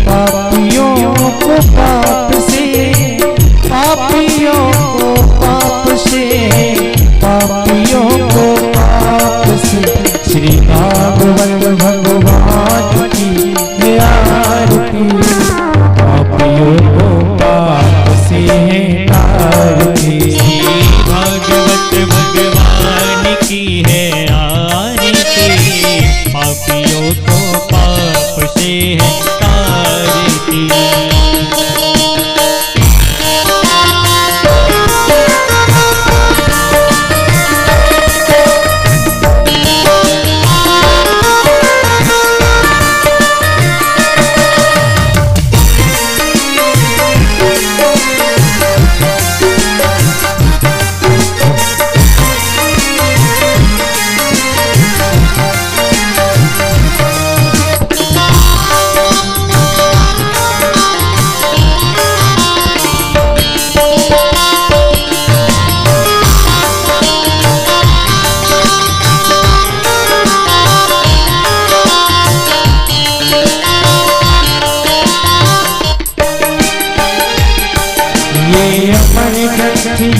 पापियों को पाप से, पापियों को पाप से, पापियों को पाप से। श्री भागवत भगवान की है आरती, पापियों को पाप से तारती। श्री भागवत भगवान की है आरती, पापियों को पाप से है तारती।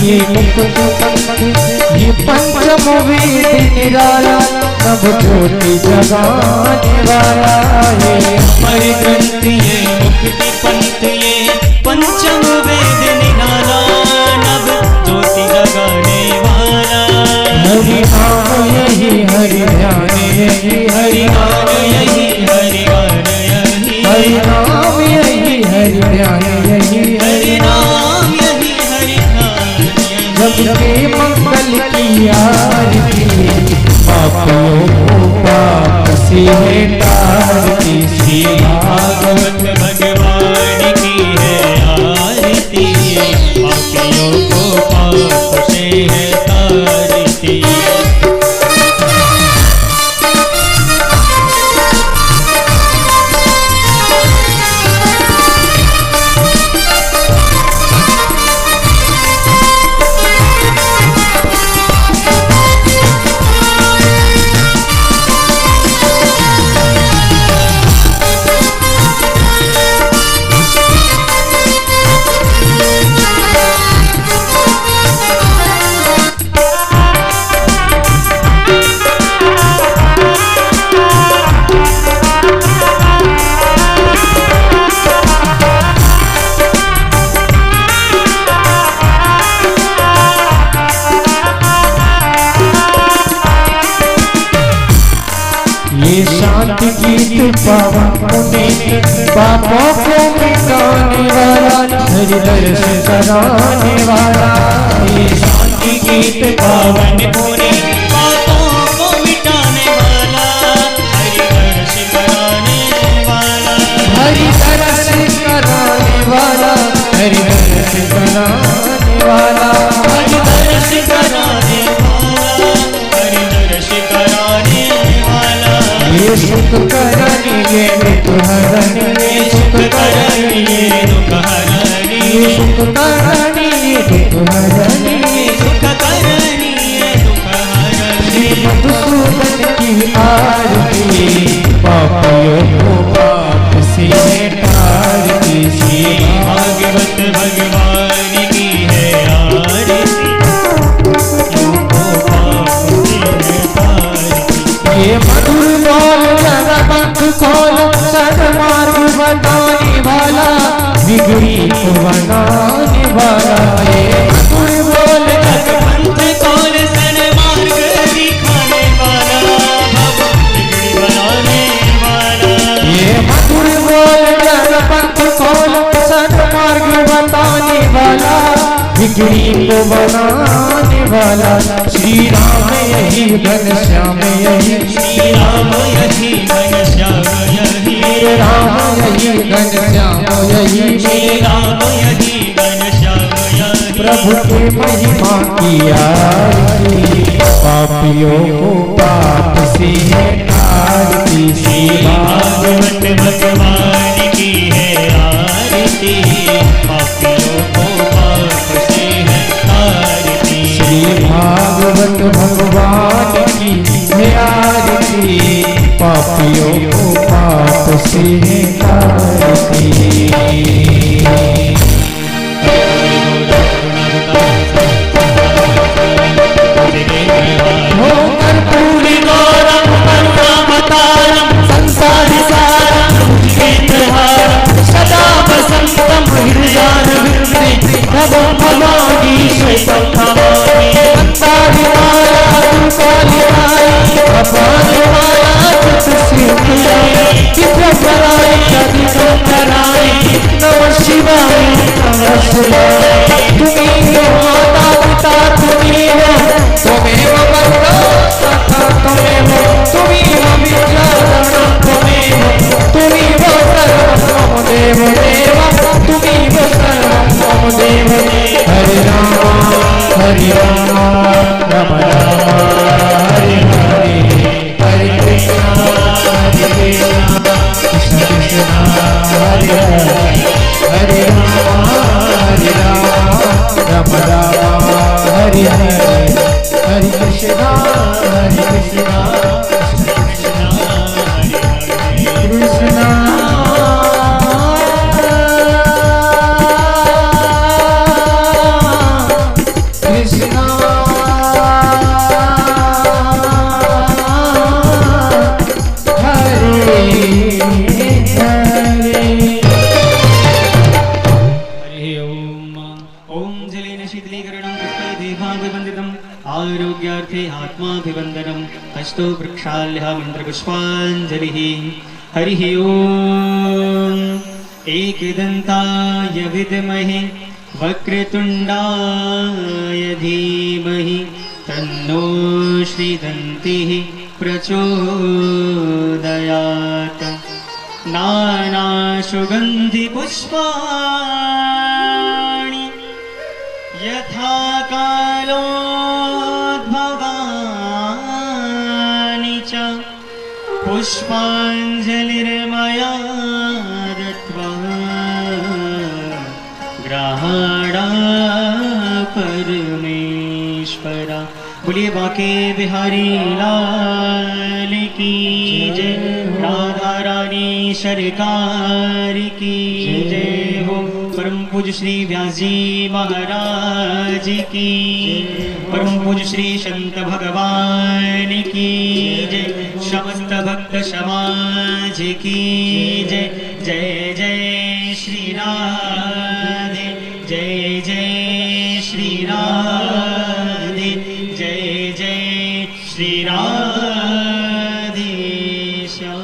ये मुकुट ये पंचम वेद निराला, नभ ज्योति जगाने वाला। ये अमर ग्रंथ ये मुक्ति पंथ ये पंचम वेद निराला, नभ ज्योति जगाने वाला। हरि नाम यही हरि ध्यान यही हरि नाम यही हरि गान यही हरि नाम यही हरि ध्यान यही हरि नाम यही हरि ध्यान। सबके मंगल की आरती, पापियों को पाप से तारती। श्री भागवत भगवान की है आरती, पापियों को पाप से है तारती। ये शांति गीत पावन पुण्य पापों को मिटाने वाला, हरि दर्शन कराने वाला। ये शांति गीत पावन पुण्य पापों को मिटाने वाला, हरि दर्श कराने वाला। हरि दर्श कराने वाला, हरि दर्श कराने वाला, हरि दर्श कराने वाला, हरि दर्श कराने वाला। ये सुख करनी ये दुख हरनी, ये सुख करनी ये दुख हरनी, ये सुख करनी ये दुख हरनी, ये सुख करनी ये दुख हरनी। मधुसूदन की आरती, पापियों को पाप से तारती। श्री भागवत भगवान की है आरती, पापियों को पाप से तारती। ये मधुर बोल जग पंथ खोल, सन्मार्ग बताने वाला, बिगड़ी को बनाने वाला। ये मधुर बोल जग पंथ खोल, सन्मार्ग दिखाने वाला, भव बिगड़ी बनाने वाला। ये मधुर बोल जग पंथ खोल, सन्मार्ग बताने वाला, बिगड़ी को बनाने वाला। श्री राम यही घनश्याम यही, श्री राम यही घनश्याम यही, राम यही घनश्याम यही, श्री राम यही घनश्याम यही। प्रभु की महिमा की आरती, पापियों को पाप से तारती। श्री भागवत भगवान की है आरती, पापियों को पाप से है तारती। श्री भागवत भगवान की है आरती, पापियों को पाप से तारती। पानी माया तुझसे विद्यापराय कदिगंधराय नमः शिवाय नमः शिवाय। तुम्ही हो माता पिता तुम्ही हो त्वमेव बंधो सखा त्वमेव तुम्ही हो विद्याधरं त्वमेव तुम्ही हो सर्वं मम देव देव तुम्ही हो सर्वं मम देव देव। हरे राम राम राम हरे हरे हरे कृष्णा कृष्ण कृष्ण हरे हरे हरे राम राम राम हरे हरे हरे कृष्णा कृष्ण कृष्ण आरोग्यार्थे आत्माभिवन्दनम् हस्तो वृक्षाल्यः मन्त्रपुष्पाञ्जलिः। हरिः ओम्। एकदन्ताय विद्महे वक्रतुण्डाय धीमहि तन्नो श्रीदन्तिः प्रचोदयात्। नानासुगन्धिपुष्पाणि यथा कालोद्भवानि च पुष्पाञ्जलिर्मया दत्त्वा ग्रहाणा परमेश्वरा। बोलिए बाके बिहारी लाल की जय। राधा रानी सरकार की जय हो। परम पूज्य श्री व्यास जी महाराज की, परम पूज्य श्री संत भगवान की जय। समस्त भक्त समाज की जय। जय जय श्री राधे जय जय श्री राधे जय जय श्री राधे श्याम।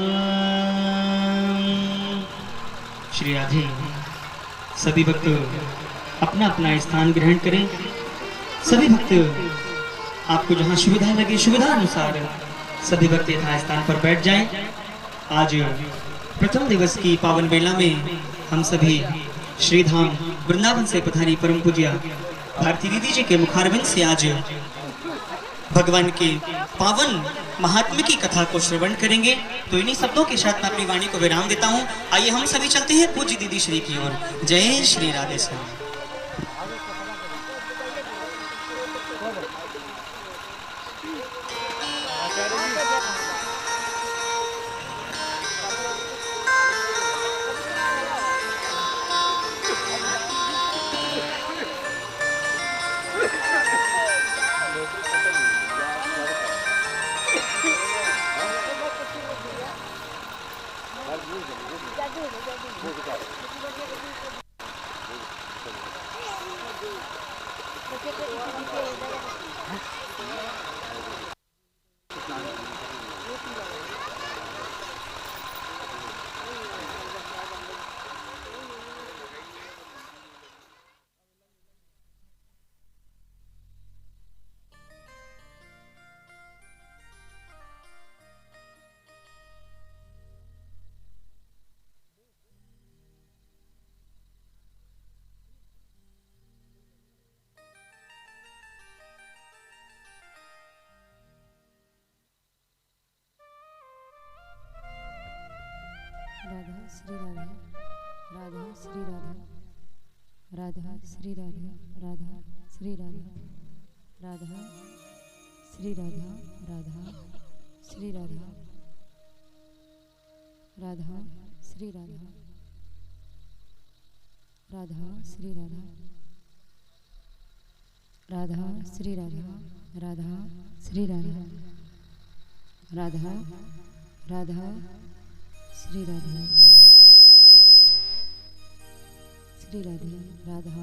श्री राधे। सभी भक्त अपना अपना स्थान ग्रहण करें। सभी भक्त आपको जहां सुविधा लगे सुविधा अनुसार सभी भक्त यथा स्थान पर बैठ जाएं। आज प्रथम दिवस की पावन बेला में हम सभी श्रीधाम वृंदावन से पधारी परम पूज्य भारती दीदी जी के मुखारविंद से आज भगवान के पावन महात्म्य की कथा को श्रवण करेंगे। तो इन्हीं शब्दों के साथ मैं अपनी वाणी को विराम देता हूँ। आइए हम सभी चलते हैं पूज्य दीदी श्री की ओर। जय श्री राधे श्याम। राधा श्री राधा राधा श्री राधा राधा श्री राधा राधा श्री राधा राधा श्री राधा राधा श्री राधा राधा श्री राधा राधा श्री राधा राधा श्री राधा राधा श्री राधा राधा राधा श्री राधा श्री राधे राधा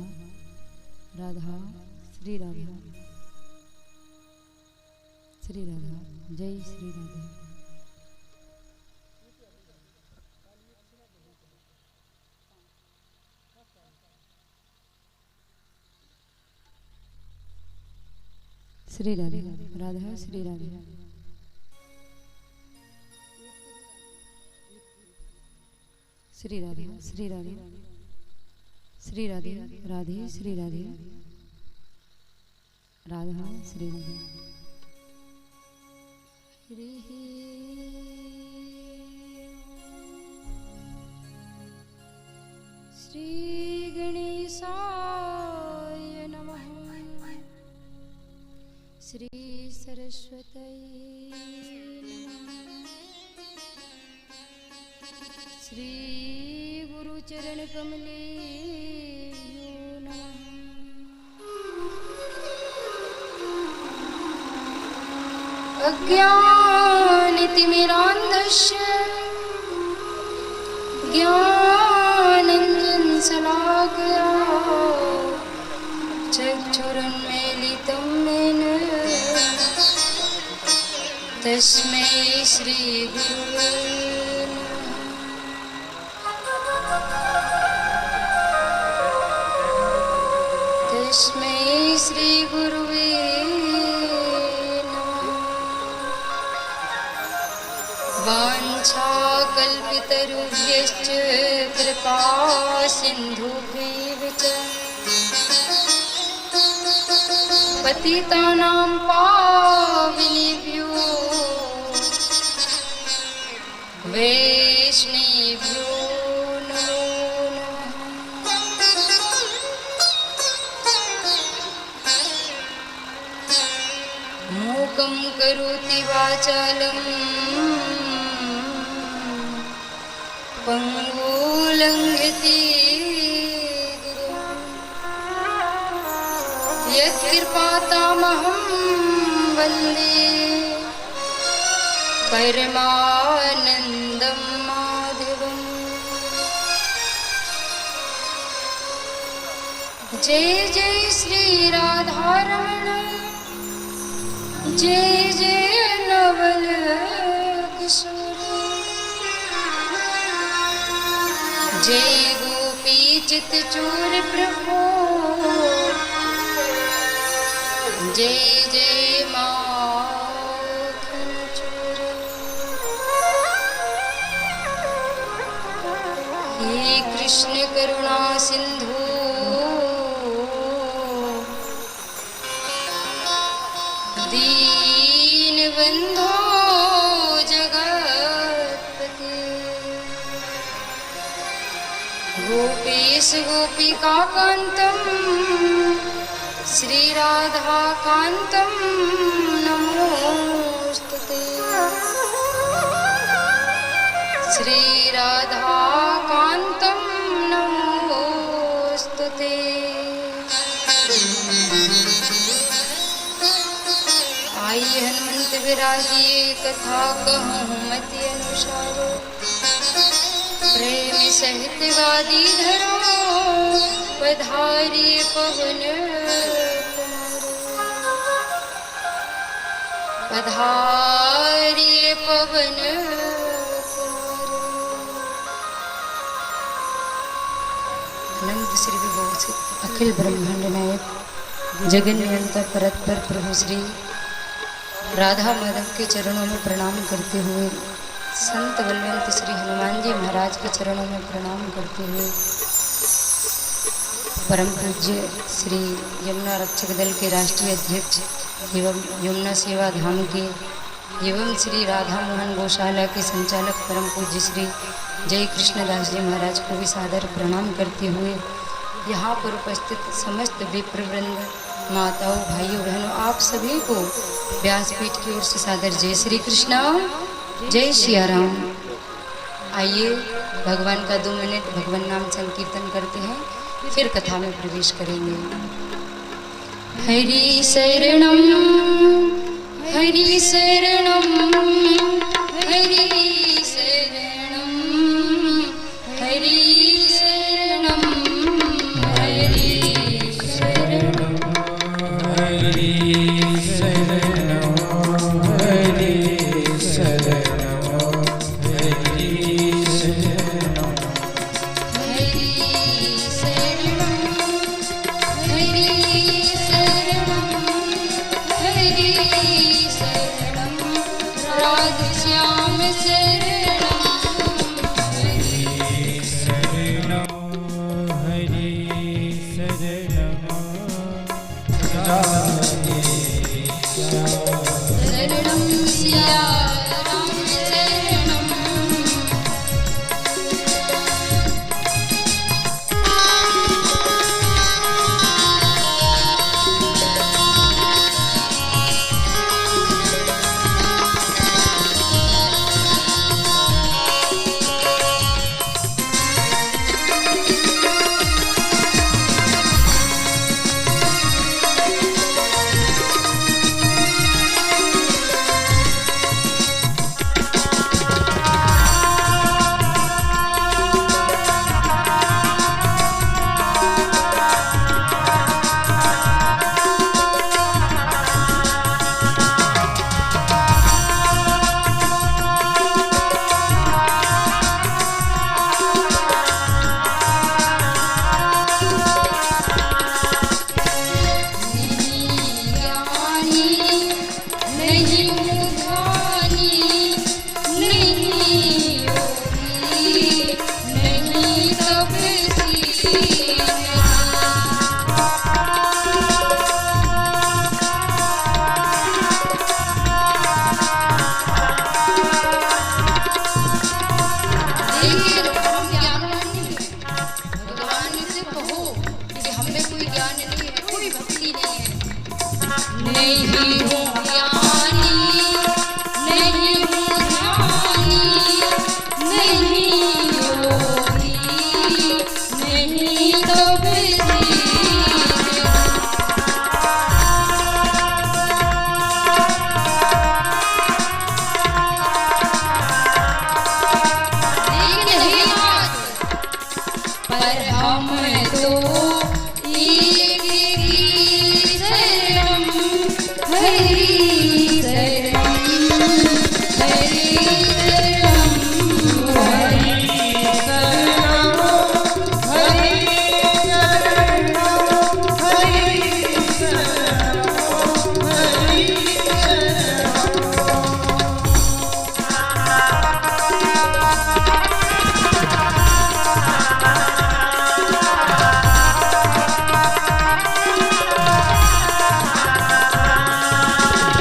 राधा श्री राधा श्री राधा जय श्री राधे। श्री राधे राधा श्री राधे। श्री राधे श्री राधे श्री राधे राधे श्री राधे राधा श्री राधे। श्री गणेशाय नमः। श्री सरस्वती श्री गुरुचरण कमले नमः। अज्ञानतिमिरान्धस्य ज्ञानाञ्जनशलाकया चक्षुरुन्मीलितं येन तस्मै श्री गुरुवे तस्मै श्री गुरुवे नमः। वाञ्छाकल्पितरुभ्यश्च कृपा सिन्धुभ्येव च पतितानां पावनेभ्यो वैष्णवेभ्यो नमो नमः। मूकं करोति वाचालं पङ्गुलङ्घयति यत्कृपातमहं वन्दे परमानन्दं माधवम्। जय जय श्री राधारमण जय जय नवल किशोर जय गोपी चित चोर प्रभु जय जय माखन चोर। हे कृष्ण करुणा सिंधु दीन बंधो जगतपते गोपेश गोपिका कांतम श्री राधा कांतम नमोस्तुते। श्री राधा कांतम नमोस्तुते। आइए हनुमंत विराजिए कथा कहूँ मति अनुसार प्रेम सहित गादी धरो पधारिए पवन पधारिए पवन अनंत श्री विभूषित अखिल ब्रह्मांड नायक जगन नियंता परतपर प्रभु श्री राधा माधव के चरणों में प्रणाम करते हुए संत बलवंत श्री हनुमान जी महाराज के चरणों में प्रणाम करते हुए परम पूज्य श्री यमुना रक्षक दल के राष्ट्रीय अध्यक्ष एवं यमुना सेवा धाम के एवं श्री राधा मोहन गौशाला के संचालक परम पूज्य श्री जय कृष्णदास जी महाराज को भी सादर प्रणाम करते हुए यहाँ पर उपस्थित समस्त विप्रवृंद माताओं भाइयों बहनों आप सभी को व्यासपीठ की ओर से सादर जय श्री कृष्णा जय सिया राम। आइए भगवान का 2 मिनट भगवान नाम संकीर्तन करते हैं फिर कथा में प्रवेश करेंगे। हरि शरणम हरि शरणम हरि शरणम हरि शरणम हरि शरणम हरि शरणम हरि नहीं हूँ ज्ञानी, नहीं हूँ ध्यानी, नहीं योगी, नहीं तो विधि। पर हम तो एक ही शरणम, हरि शरणम, हरि शरणम, हरि शरणम, हरि शरणम, हरि शरणम,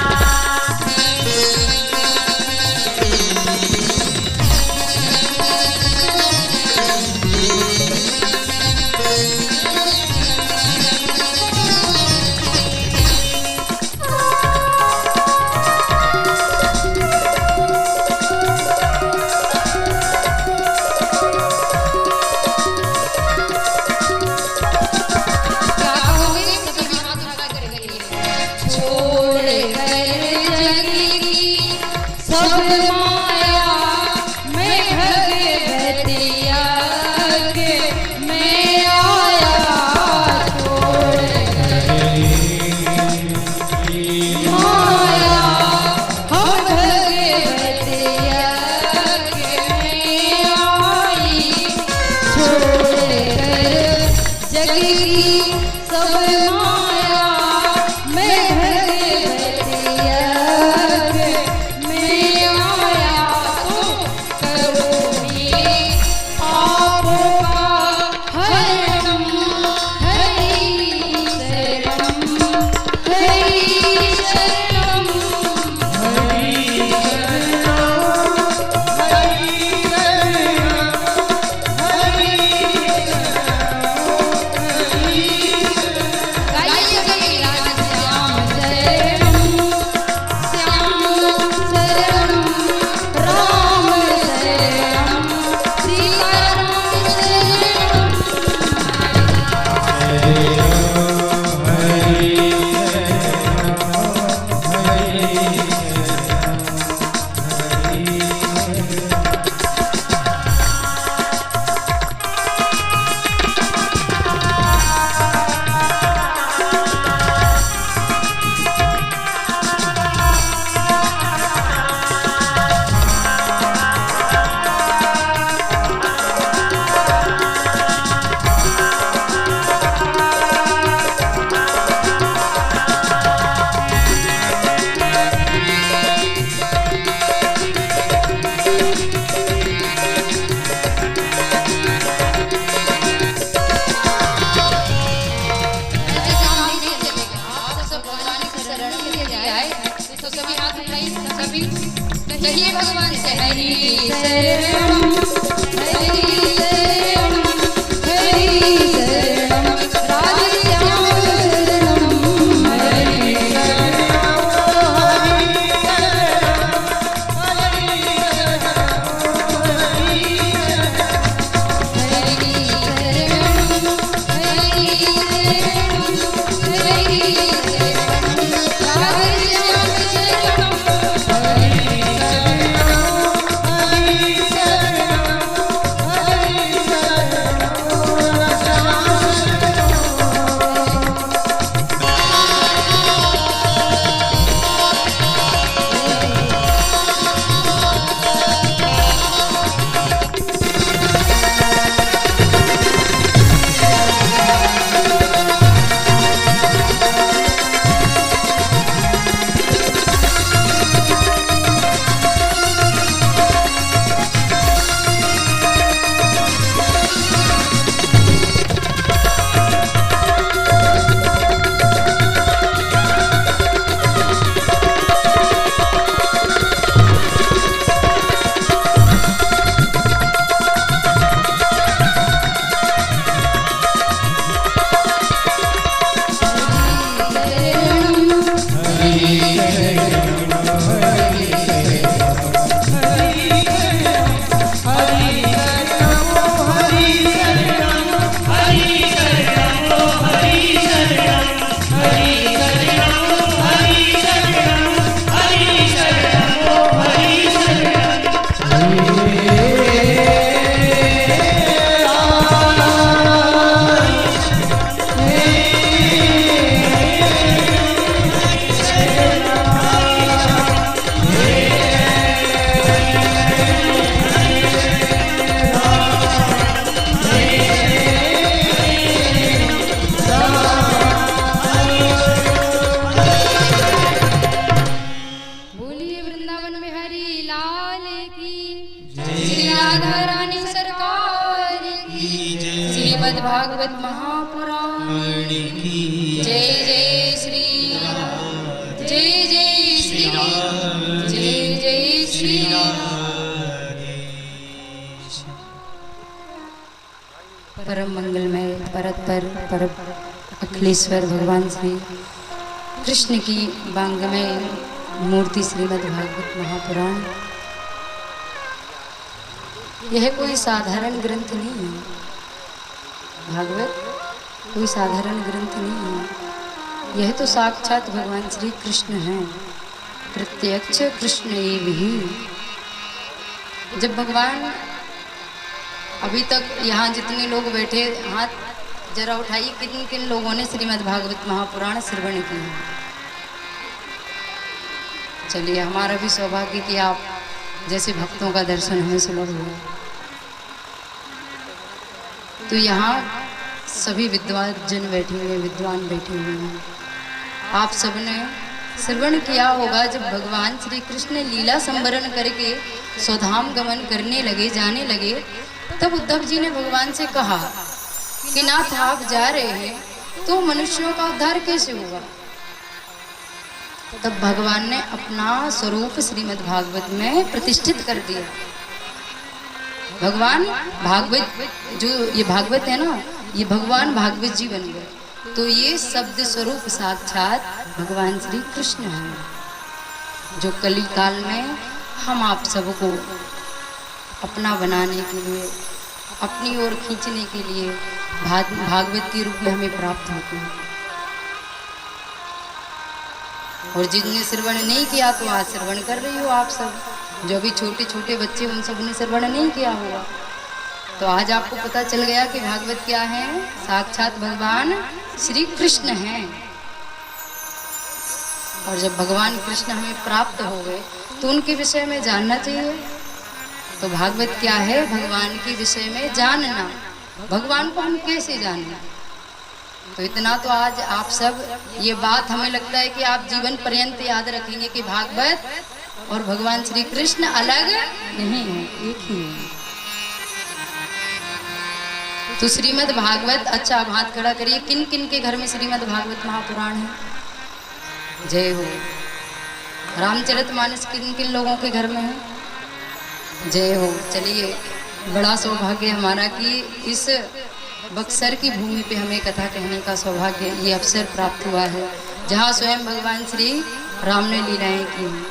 हरि कहिए भगवान से हरि शरणम, हरि शरणम, हरि शरणम, राधे श्याम शरणम, हरि शरणम, हरि शरणम, हरि शरणम, हरि शरणम, हरि शरणम, हरि शरणम, राधे श्याम शरणम, हरि शरणम, हरि शरणम, हरि श्रीमद् भागवत महापुराण की जय जय श्री जय जय श्री जय जय श्री परम मंगलमय परतपर पर अखिलेश्वर भगवान श्री कृष्ण की वांगमय मूर्ति श्रीमद् भागवत महापुराण। यह कोई साधारण ग्रंथ नहीं है। भागवत कोई साधारण ग्रंथ नहीं है। यह तो साक्षात भगवान श्री कृष्ण हैं, प्रत्यक्ष कृष्ण एव ही। जब भगवान अभी तक यहाँ जितने लोग बैठे हाथ जरा उठाइए, किन किन लोगों ने श्रीमद् भागवत महापुराण श्रवण किया। चलिए, हमारा भी सौभाग्य कि आप जैसे भक्तों का दर्शन हमें सुलभ हुआ। तो यहाँ सभी विद्वान जन बैठे हुए, विद्वान बैठे हुए हैं। आप सबने श्रवण किया होगा जब भगवान श्री कृष्ण लीला संवरण करके स्वधाम गमन करने लगे, जाने लगे, तब उद्धव जी ने भगवान से कहा कि नाथ आप जा रहे हैं तो मनुष्यों का उद्धार कैसे होगा। तब भगवान ने अपना स्वरूप श्रीमद् भागवत में प्रतिष्ठित कर दिया। भगवान भागवत, जो ये भागवत है ना, ये भगवान भागवत जी बन गए। तो ये शब्द स्वरूप साक्षात भगवान श्री कृष्ण हैं, जो कली काल में हम आप सबको अपना बनाने के लिए, अपनी ओर खींचने के लिए भागवत के रूप में हमें प्राप्त होते हैं। और जिनने श्रवण नहीं किया तो आज श्रवण कर रही हो आप सब। जो भी छोटे छोटे बच्चे, उन सब ने श्रवण नहीं किया होगा। तो आज आपको पता चल गया कि भागवत क्या है। साक्षात भगवान श्री कृष्ण हैं। और जब भगवान कृष्ण हमें प्राप्त हो गए तो उनके विषय में जानना चाहिए। तो भागवत क्या है? भगवान के विषय में जानना। भगवान को हम कैसे जानें? तो इतना तो आज आप सब, ये बात हमें लगता है कि आप जीवन पर्यंत याद रखेंगे कि भागवत और भगवान श्री कृष्ण अलग नहीं है, एक ही है। तो श्रीमद् भागवत, अच्छा आप हाथ खड़ा करिए, किन किन के घर में श्रीमद् भागवत महापुराण है? जय हो। रामचरितमानस किन किन लोगों के घर में है? जय हो। चलिए, बड़ा सौभाग्य हमारा कि इस बक्सर की भूमि पे हमें कथा कहने का सौभाग्य, ये अवसर प्राप्त हुआ है, जहाँ स्वयं भगवान श्री राम ने लीलाएं की हैं।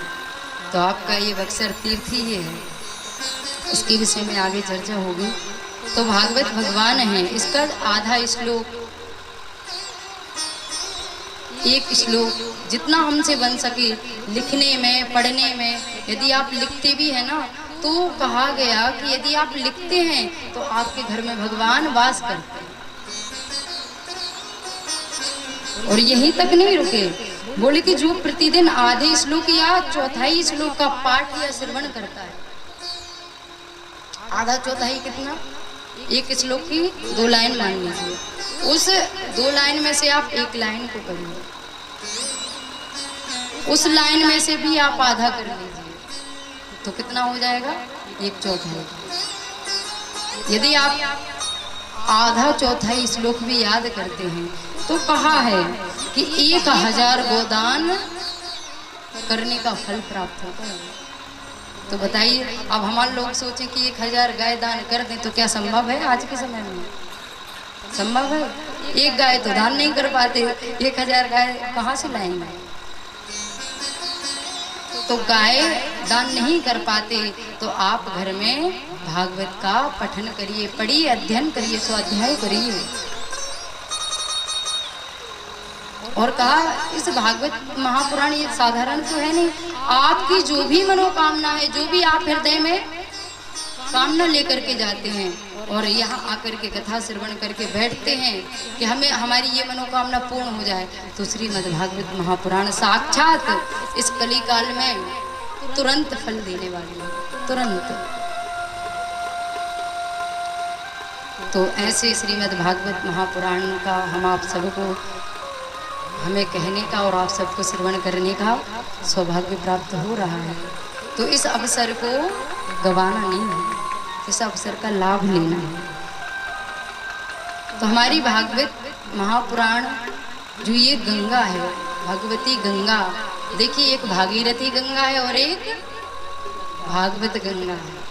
तो आपका ये बक्सर तीर्थ ही ये है। इसके विषय में आगे चर्चा होगी। तो भागवत भगवान है। इसका आधा श्लोक, एक श्लोक जितना हमसे बन सके लिखने में, पढ़ने में, यदि आप लिखते भी है ना, तो कहा गया कि यदि आप लिखते हैं तो आपके घर में भगवान वास करते हैं। और यहीं तक नहीं रुके, बोले कि जो प्रतिदिन आधे श्लोक या चौथाई श्लोक का पाठ या श्रवण करता है, आधा चौथाई कितना, एक श्लोक की 2 लाइन मान लीजिए, उस 2 लाइन में से आप 1 लाइन को करिए, उस लाइन में से भी आप आधा कर लीजिए, तो कितना हो जाएगा? 1/4। यदि आप आधा चौथाई श्लोक भी याद करते हैं तो कहा है कि 1000 गोदान करने का फल प्राप्त होता है। तो बताइए, अब हमारे लोग सोचें कि 1000 गाय दान कर दें तो क्या संभव है? आज के समय में संभव है? 1 गाय तो दान नहीं कर पाते, 1000 गाय कहाँ से लाएंगे? तो गाय दान नहीं कर पाते तो आप घर में भागवत का पठन करिए, पढ़िए, अध्ययन करिए, स्वाध्याय करिए। और कहा इस भागवत महापुराण ये साधारण तो है नहीं, आपकी जो भी मनोकामना है, जो भी आप हृदय में कामना लेकर के जाते हैं और यहाँ आकर के कथा श्रवण करके बैठते हैं कि हमें हमारी ये मनोकामना पूर्ण हो जाए, तो श्रीमद् भागवत महापुराण साक्षात इस कली काल में तुरंत फल देने वाली है, तुरंत। तो ऐसे श्रीमद् भागवत महापुराण का हम आप सबको, हमें कहने का और आप सबको श्रवण करने का सौभाग्य प्राप्त हो रहा है। तो इस अवसर को गंवाना नहीं है, इस अवसर का लाभ लेना है। तो हमारी भागवत महापुराण जो ये गंगा है, भगवती गंगा, देखिए एक भागीरथी गंगा है और एक भागवत गंगा है।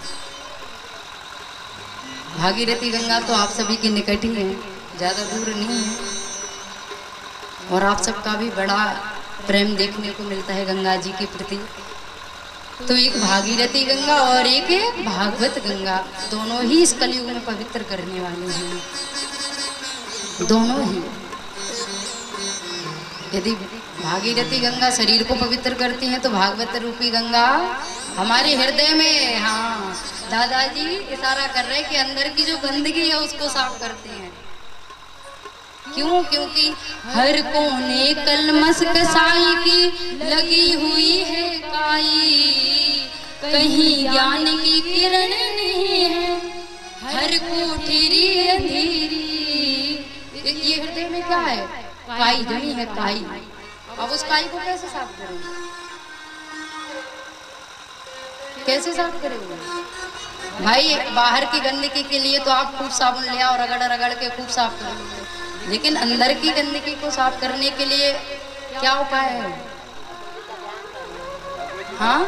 भागीरथी गंगा तो आप सभी के निकट ही है, ज़्यादा दूर नहीं है, और आप सबका भी बड़ा प्रेम देखने को मिलता है गंगा जी के प्रति। तो एक भागीरथी गंगा और एक भागवत गंगा, दोनों ही इस कलयुग में पवित्र करने वाले हैं, दोनों ही। यदि भागीरथी गंगा शरीर को पवित्र करती है तो भागवत रूपी गंगा हमारे हृदय में, हाँ दादाजी इशारा कर रहे हैं कि अंदर की जो गंदगी है उसको साफ करते हैं। क्यों? क्योंकि हर कोने कलमस कसाई की लगी हुई है काई, कहीं ज्ञान की किरण नहीं है, हर कोठरी अंधेरी। ये हृदय में क्या है? काई जमी है, काई। अब उस काई को कैसे साफ करेंगे? कैसे साफ करेंगे भाई? बाहर की गंदगी के लिए तो आप खूब साबुन ले आओ, रगड़ रगड़ के खूब साफ करेंगे, लेकिन अंदर की गंदगी को साफ करने के लिए क्या उपाय है? हाँ,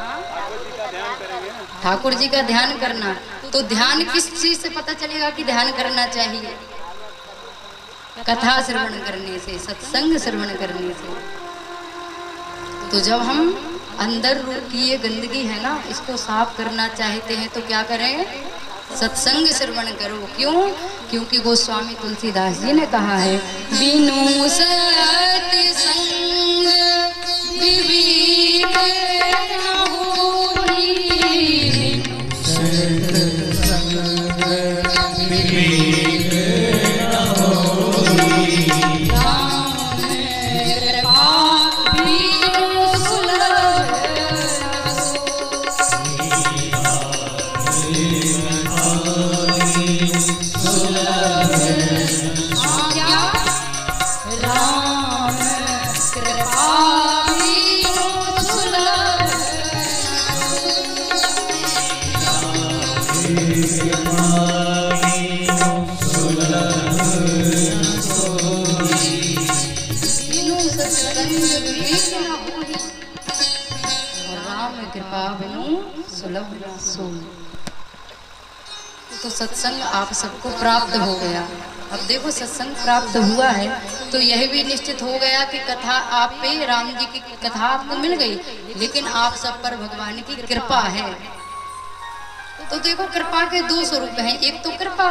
ठाकुर जी का ध्यान करना। तो ध्यान किस चीज से पता चलेगा कि ध्यान करना चाहिए? कथा श्रवण करने से, सत्संग श्रवण करने से। तो जब हम अंदर की ये गंदगी है ना, इसको साफ करना चाहते हैं तो क्या करें? सत्संग श्रवण करो। क्यों? क्योंकि गोस्वामी तुलसीदास जी ने कहा है, बिनु सत्संग विवेक न होई, तो सत्संग आप सबको प्राप्त हो गया। अब देखो सत्संग प्राप्त हुआ है तो यह भी निश्चित हो गया कि कथा आप पे, राम जी की कथा आपको मिल गई, लेकिन आप सब पर भगवान की कृपा है। तो देखो कृपा के दो स्वरूप हैं, एक तो कृपा,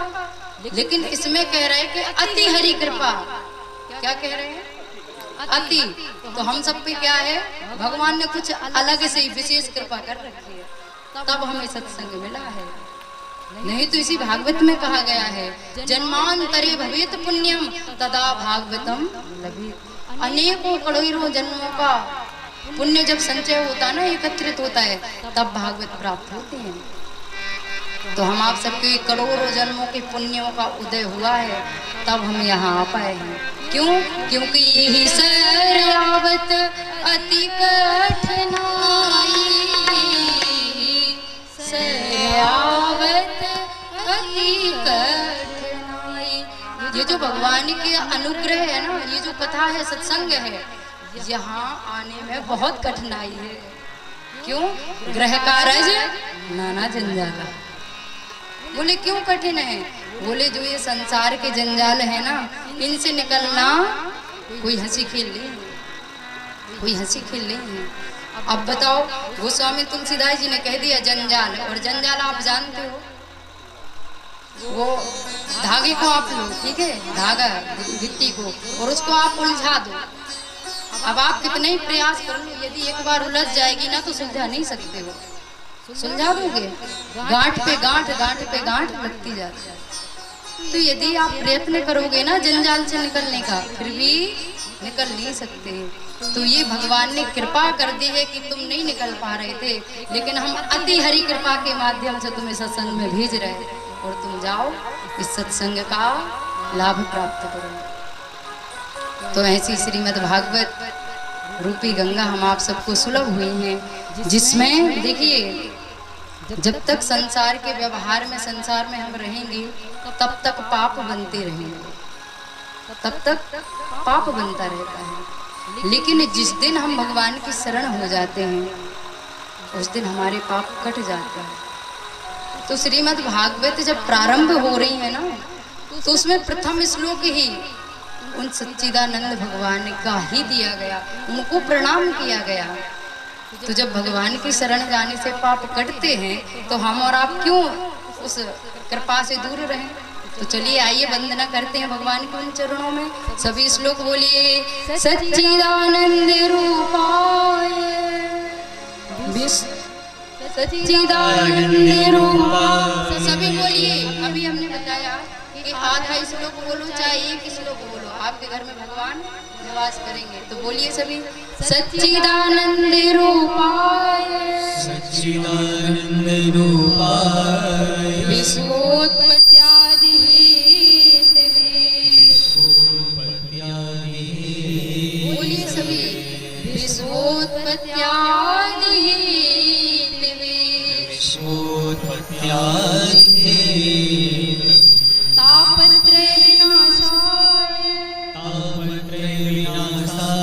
लेकिन इसमें कह रहे हैं कि अति हरि कृपा। क्या कह रहे हैं? अति। तो हम सब पे क्या है? भगवान ने कुछ अलग से विशेष कृपा कर रखी है, तब हमें सत्संग मिला है। नहीं तो इसी भागवत में कहा गया है, जन्मांतरे भवेत पुण्यम तदा भागवतम लभेत। अनेकों करोड़ों जन्मों का पुण्य जब संचय होता है ना, एकत्रित होता है, तब भागवत प्राप्त होते हैं। तो हम आप सबके करोड़ों जन्मों के पुण्यों का उदय हुआ है, तब हम यहाँ आ पाए हैं। क्यों? क्योंकि यही शरावत अति कठिनाई, शरावत अति कठिनाई। ये जो भगवान के अनुग्रह है ना, ये जो कथा है, सत्संग है, यहाँ आने में बहुत कठिनाई है। क्यों? ग्रह कारज नाना जंजाला। बोले क्यों कठिन है? बोले जो ये संसार के जंजाल है ना, इनसे निकलना कोई हंसी खेल नहीं, कोई हंसी खेल नहीं है। अब बताओ, गोस्वामी तुलसीदास जी ने कह दिया जंजाल, और जंजाल आप जानते हो, वो धागे को आप लो, ठीक है, धागा गिट्टी को, और उसको आप उलझा दो। अब आप कितने ही प्रयास कर लो, यदि एक बार उलझ जाएगी ना तो सुलझा नहीं सकते हो। सुलझा दोगे? गांठ पे गांठ, गांठ पे गांठ लगती जाती है। तो यदि आप प्रयत्न करोगे ना जंजाल से निकलने का, फिर भी निकल नहीं सकते। तो ये भगवान ने कृपा कर दी है कि तुम नहीं निकल पा रहे थे, लेकिन हम अति हरि कृपा के माध्यम से तुम्हें सत्संग में भेज रहे हैं, और तुम जाओ इस सत्संग का लाभ प्राप्त करो। तो ऐसी श्रीमद् भागवत रूपी गंगा हम आप सबको सुलभ हुई हैं, जिसमें देखिए जब तक संसार के व्यवहार में, संसार में हम रहेंगे, तब तक पाप बनते रहेंगे। तब तक पाप बनता रहता है। लेकिन जिस दिन हम भगवान की शरण हो जाते हैं उस दिन हमारे पाप कट जाते हैं। तो श्रीमद् भागवत जब प्रारंभ हो रही है ना, तो उसमें प्रथम श्लोक ही उन सच्चिदानंद भगवान का ही दिया गया, उनको प्रणाम किया गया। तो जब भगवान की शरण जाने से पाप कटते हैं तो हम और आप क्यों उस कृपा से दूर रहें। तो चलिए आइए वंदना करते हैं भगवान के उन चरणों में। सभी श्लोक बोलिए। सच्चिदानंद रूपाय सच्चिदानंद रूपाय, सभी बोलिए। अभी हमने बताया कि आधा श्लोक बोलो चाहे एक श्लोक बोलो, आपके घर में भगवान निवास करेंगे। तो बोलिए सभी। सच्चिदानंद रूपाय सच्चिदानंद रूपाय विश्वोत्पत्त्यादि बोलिए सभी। विश्वोत्पत्त्यादि तापत्रय विनाशाय तापत्रय विनाशाय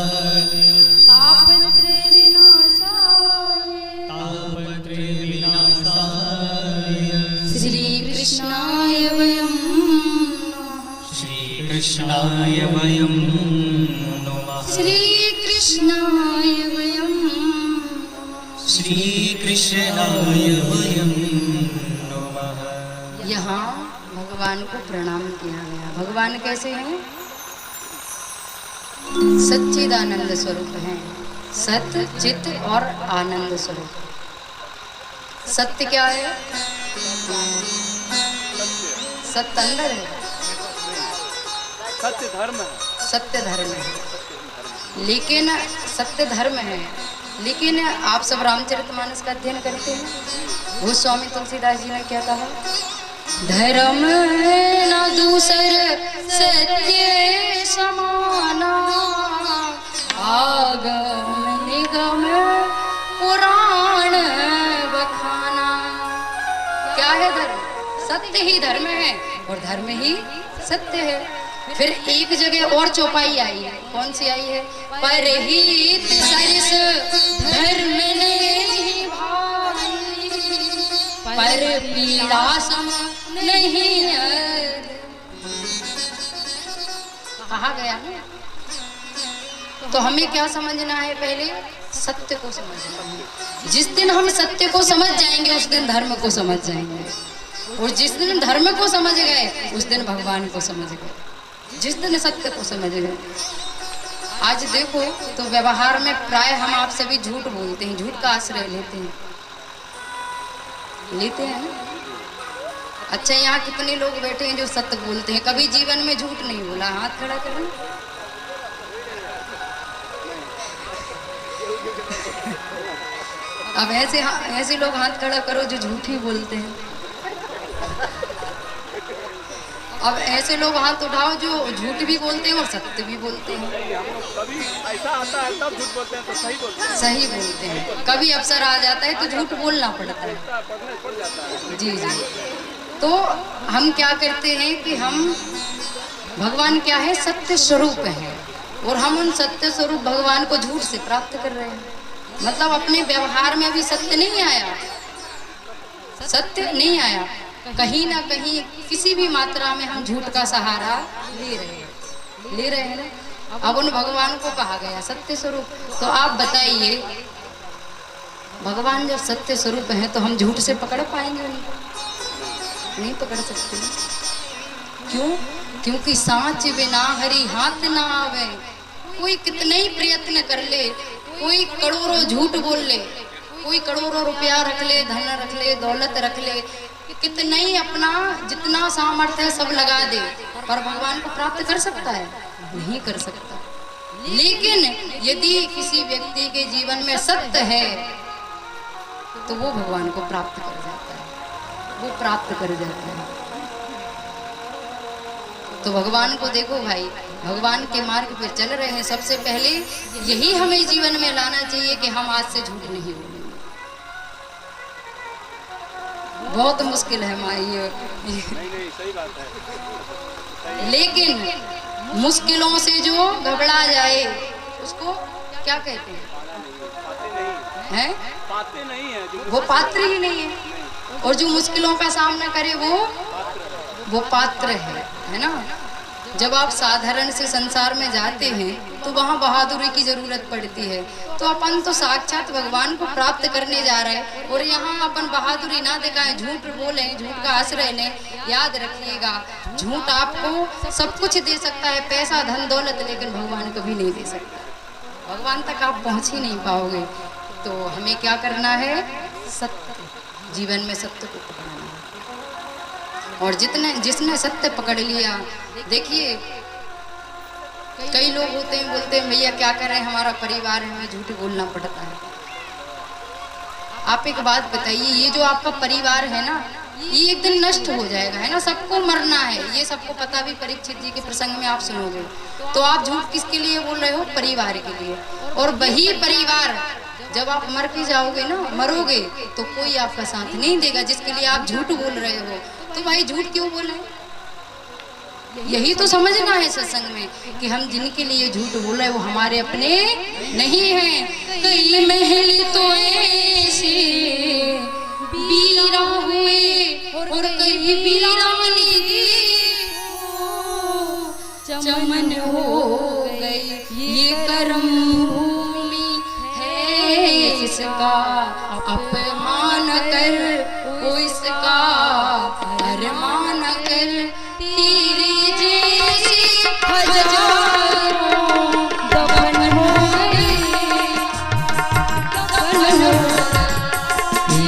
श्री कृष्णाय वयं नमः। श्री कृष्णाय वयं नमः। यहाँ भगवान को प्रणाम किया गया। भगवान कैसे हैं? सच्चिदानंद स्वरूप हैं। सत्य, चित्त और आनंद स्वरूप। सत्य क्या है? सत्य अंदर है, सत्य धर्म है। सत्य धर्म है, लेकिन सत्य धर्म है। लेकिन आप सब रामचरितमानस का अध्ययन करते हैं, वो स्वामी तुलसीदास जी ने क्या कहा? धर्म है न दूसर सत्य समाना, आगम निगम पुराण बखाना। क्या है धर्म? सत्य ही धर्म है और धर्म ही सत्य है। फिर एक जगह और चौपाई आई है। कौन सी आई है? परहित सरिस धर्म ने भाई, पर पीड़ा सम नहीं कहा गया ना। तो हमें क्या समझना है? पहले सत्य को समझना है। जिस दिन हम सत्य को समझ जाएंगे उस दिन धर्म को समझ जाएंगे, और जिस दिन धर्म को समझ गए उस दिन भगवान को समझ गए, जिस दिन सत्य को समझ गए। आज देखो तो व्यवहार में प्राय हम आप सभी झूठ बोलते हैं, झूठ का आश्रय लेते हैं ना। अच्छा, यहाँ कितने लोग बैठे हैं जो सत्य बोलते हैं? कभी जीवन में झूठ नहीं बोला? हाथ खड़ा करो। अब ऐसे लोग हाथ खड़ा करो जो झूठ ही बोलते हैं। अब ऐसे लोग हाथ उठाओ जो झूठ भी बोलते हैं और सत्य भी बोलते हैं। कभी ऐसा आता है तब झूठ बोलते हैं तो सही बोलते हैं। सही बोलते हैं। कभी अवसर आ जाता है तो झूठ बोलना पड़ता है। जी जी। तो हम क्या करते हैं कि हम भगवान क्या है? सत्य स्वरूप है, और हम उन सत्य स्वरूप भगवान को झूठ से प्राप्त कर रहे हैं। मतलब अपने व्यवहार में अभी सत्य नहीं आया, सत्य नहीं आया। कहीं ना कहीं किसी भी मात्रा में हम झूठ का सहारा ले रहे हैं ना। अब उन भगवान को कहा गया सत्य स्वरूप। तो आप बताइए, भगवान जब सत्य स्वरूप है तो हम झूठ से पकड़ पाएंगे उनको? नहीं पकड़ सकते। क्यों? क्योंकि सांच बिना हरि हाथ ना आवे। कोई कितने ही प्रयत्न कर ले, कोई करोड़ों झूठ बोल ले, कोई करोड़ों रुपया रख ले, धन रख ले, दौलत रख ले, कितना ही अपना जितना सामर्थ्य है सब लगा दे, पर भगवान को प्राप्त कर सकता है? नहीं कर सकता। लेकिन यदि किसी व्यक्ति के जीवन में सत्य है तो वो भगवान को प्राप्त कर जाता है, वो प्राप्त कर जाता है। तो भगवान को देखो भाई, भगवान के मार्ग पर चल रहे हैं। सबसे पहले यही हमें जीवन में लाना चाहिए कि हम आज से झूठ नहीं बोलेंगे। बहुत मुश्किल है माँ ये। नहीं सही बात है। लेकिन मुश्किलों से जो घबरा जाए उसको क्या कहते हैं? हैं? पाते नहीं है जो वो पात्र ही नहीं है। और जो मुश्किलों का सामना करे वो पात्र है ना। जब आप साधारण से संसार में जाते हैं तो वहाँ बहादुरी की जरूरत पड़ती है। तो अपन तो साक्षात भगवान को प्राप्त करने जा रहे हैं और यहाँ अपन बहादुरी ना दिखाएं, झूठ बोलें, झूठ का आश्रय लें। याद रखिएगा, झूठ आपको सब कुछ दे सकता है, पैसा धन दौलत, लेकिन भगवान कभी नहीं दे सकता। भगवान तक आप पहुँच ही नहीं पाओगे। तो हमें क्या करना है? सत्य, जीवन में सत्य को पकड़ना है। और जिसने सत्य पकड़ लिया, देखिए कई लोग होते हैं बोलते हैं भैया क्या करें, हमारा परिवार है, हमें झूठ बोलना पड़ता है। आप एक बात बताइए, ये जो आपका परिवार है ना, ये एक दिन नष्ट हो जाएगा, है ना। सबको मरना है, ये सबको पता भी। परीक्षित जी के प्रसंग में आप सुनोगे तो आप झूठ किसके लिए बोल रहे हो? परिवार के लिए। और वही परिवार जब आप मर के जाओगे ना, मरोगे, तो कोई आपका साथ नहीं देगा जिसके लिए आप झूठ बोल रहे हो। तो भाई झूठ क्यों बोले? यही तो समझना है सत्संग में कि हम जिनके लिए झूठ बोल रहे हैं वो हमारे अपने नहीं हैं। कई महल तो ऐसे वीरा हुए और कई वीरानी चमन हो गई। ये कर्म भूमि है इसका अपमान कर, ओ इसका अरमान कर। तेरे जैसी हजारों दफन हो गए, दफन हो गए।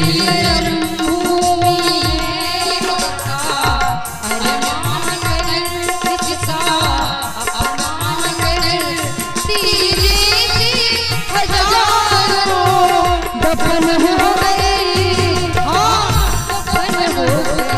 ये कर्म भूमि है इसका अरमान कर, इसका अपमान कर। तेरे जैसी हजारों दफन हो गए, हाँ दफन हो गए।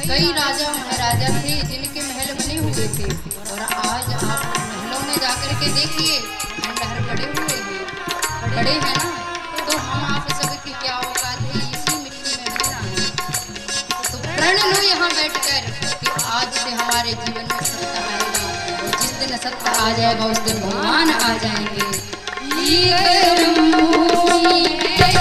कई राजा महाराजा थे जिनके महल बने हुए थे, और आज आप महलों में जाकर के देखिए खंडहर पड़े हुए हैं, बड़े हैं ना। तो हम आप सबकी क्या औकात है इसी मिट्टी में मिलना है। तो प्रण लो यहाँ बैठकर कि आज से हमारे जीवन में सत्य आएगा, और जिस दिन सत्य आ जाएगा उस दिन भगवान आ जाएंगे। ये भूमि है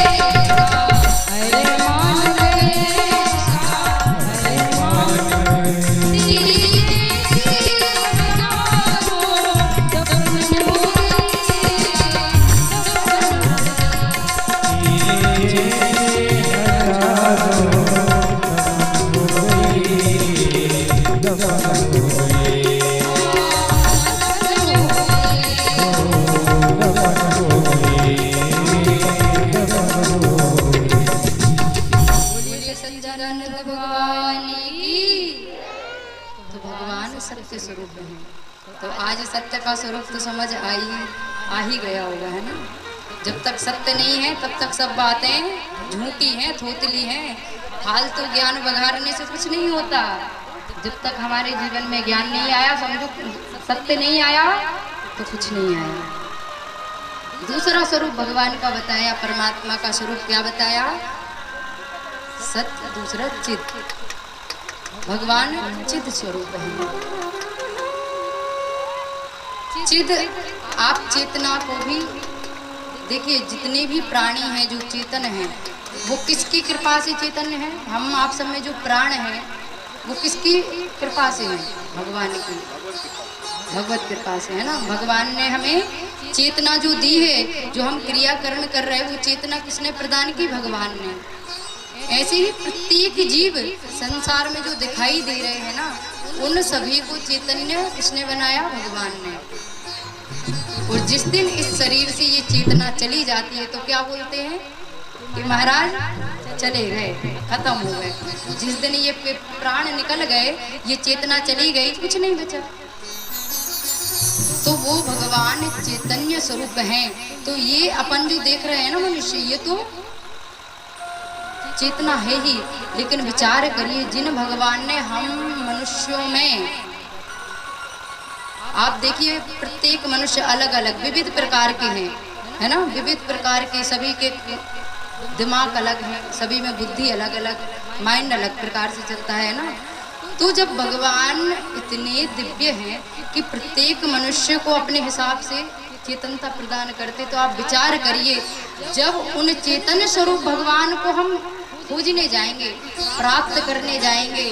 बोलिए सच्चिदानंद भगवान की। तो भगवान सत्य स्वरूप है। तो आज सत्य का स्वरूप तो समझ आ ही गया होगा, है ना। जब तक सत्य नहीं है तब तक सब बातें झूठी हैं, थोतली हैं। फालतू ज्ञान बघारने से कुछ नहीं होता। जब तक हमारे जीवन में ज्ञान नहीं आया, समझो सत्य नहीं आया तो कुछ नहीं आया। दूसरा स्वरूप भगवान का बताया, परमात्मा का स्वरूप क्या बताया? सत्य, दूसरा चित। भगवान चित स्वरूप है। चित, आप चेतना को भी देखिए, जितने भी प्राणी हैं जो चेतन हैं, वो किसकी कृपा से चेतन है? हम आप सब में जो प्राण है वो किसकी कृपा से है? भगवान की, भगवत कृपा से, है ना। भगवान ने हमें चेतना जो दी है, जो हम क्रियाकरण कर रहे हैं, वो चेतना किसने प्रदान की? भगवान ने। ऐसे ही प्रत्येक जीव संसार में जो दिखाई दे रहे हैं ना, उन सभी को चैतन्य किसने बनाया? भगवान ने। और जिस दिन इस शरीर से ये चेतना चली जाती है तो क्या बोलते हैं कि महाराज चले गए, खत्म हो गए। जिस दिन ये प्राण निकल गए, ये चेतना चली गई, कुछ नहीं बचा। तो वो भगवान चैतन्य स्वरूप हैं। तो ये अपन जो देख रहे हैं ना मनुष्य, ये तो चेतना है ही। लेकिन विचार करिए, जिन भगवान ने हम मनुष्यों में, आप देखिए प्रत्येक मनुष्य अलग अलग विविध प्रकार के हैं, है ना। विविध प्रकार के, सभी के दिमाग अलग है, सभी में बुद्धि अलग अलग, माइंड अलग प्रकार से चलता है ना। तो जब भगवान इतने दिव्य हैं कि प्रत्येक मनुष्य को अपने हिसाब से चेतनता प्रदान करते, तो आप विचार करिए, जब उन चेतन स्वरूप भगवान को हम खोजने जाएंगे, प्राप्त करने जाएंगे,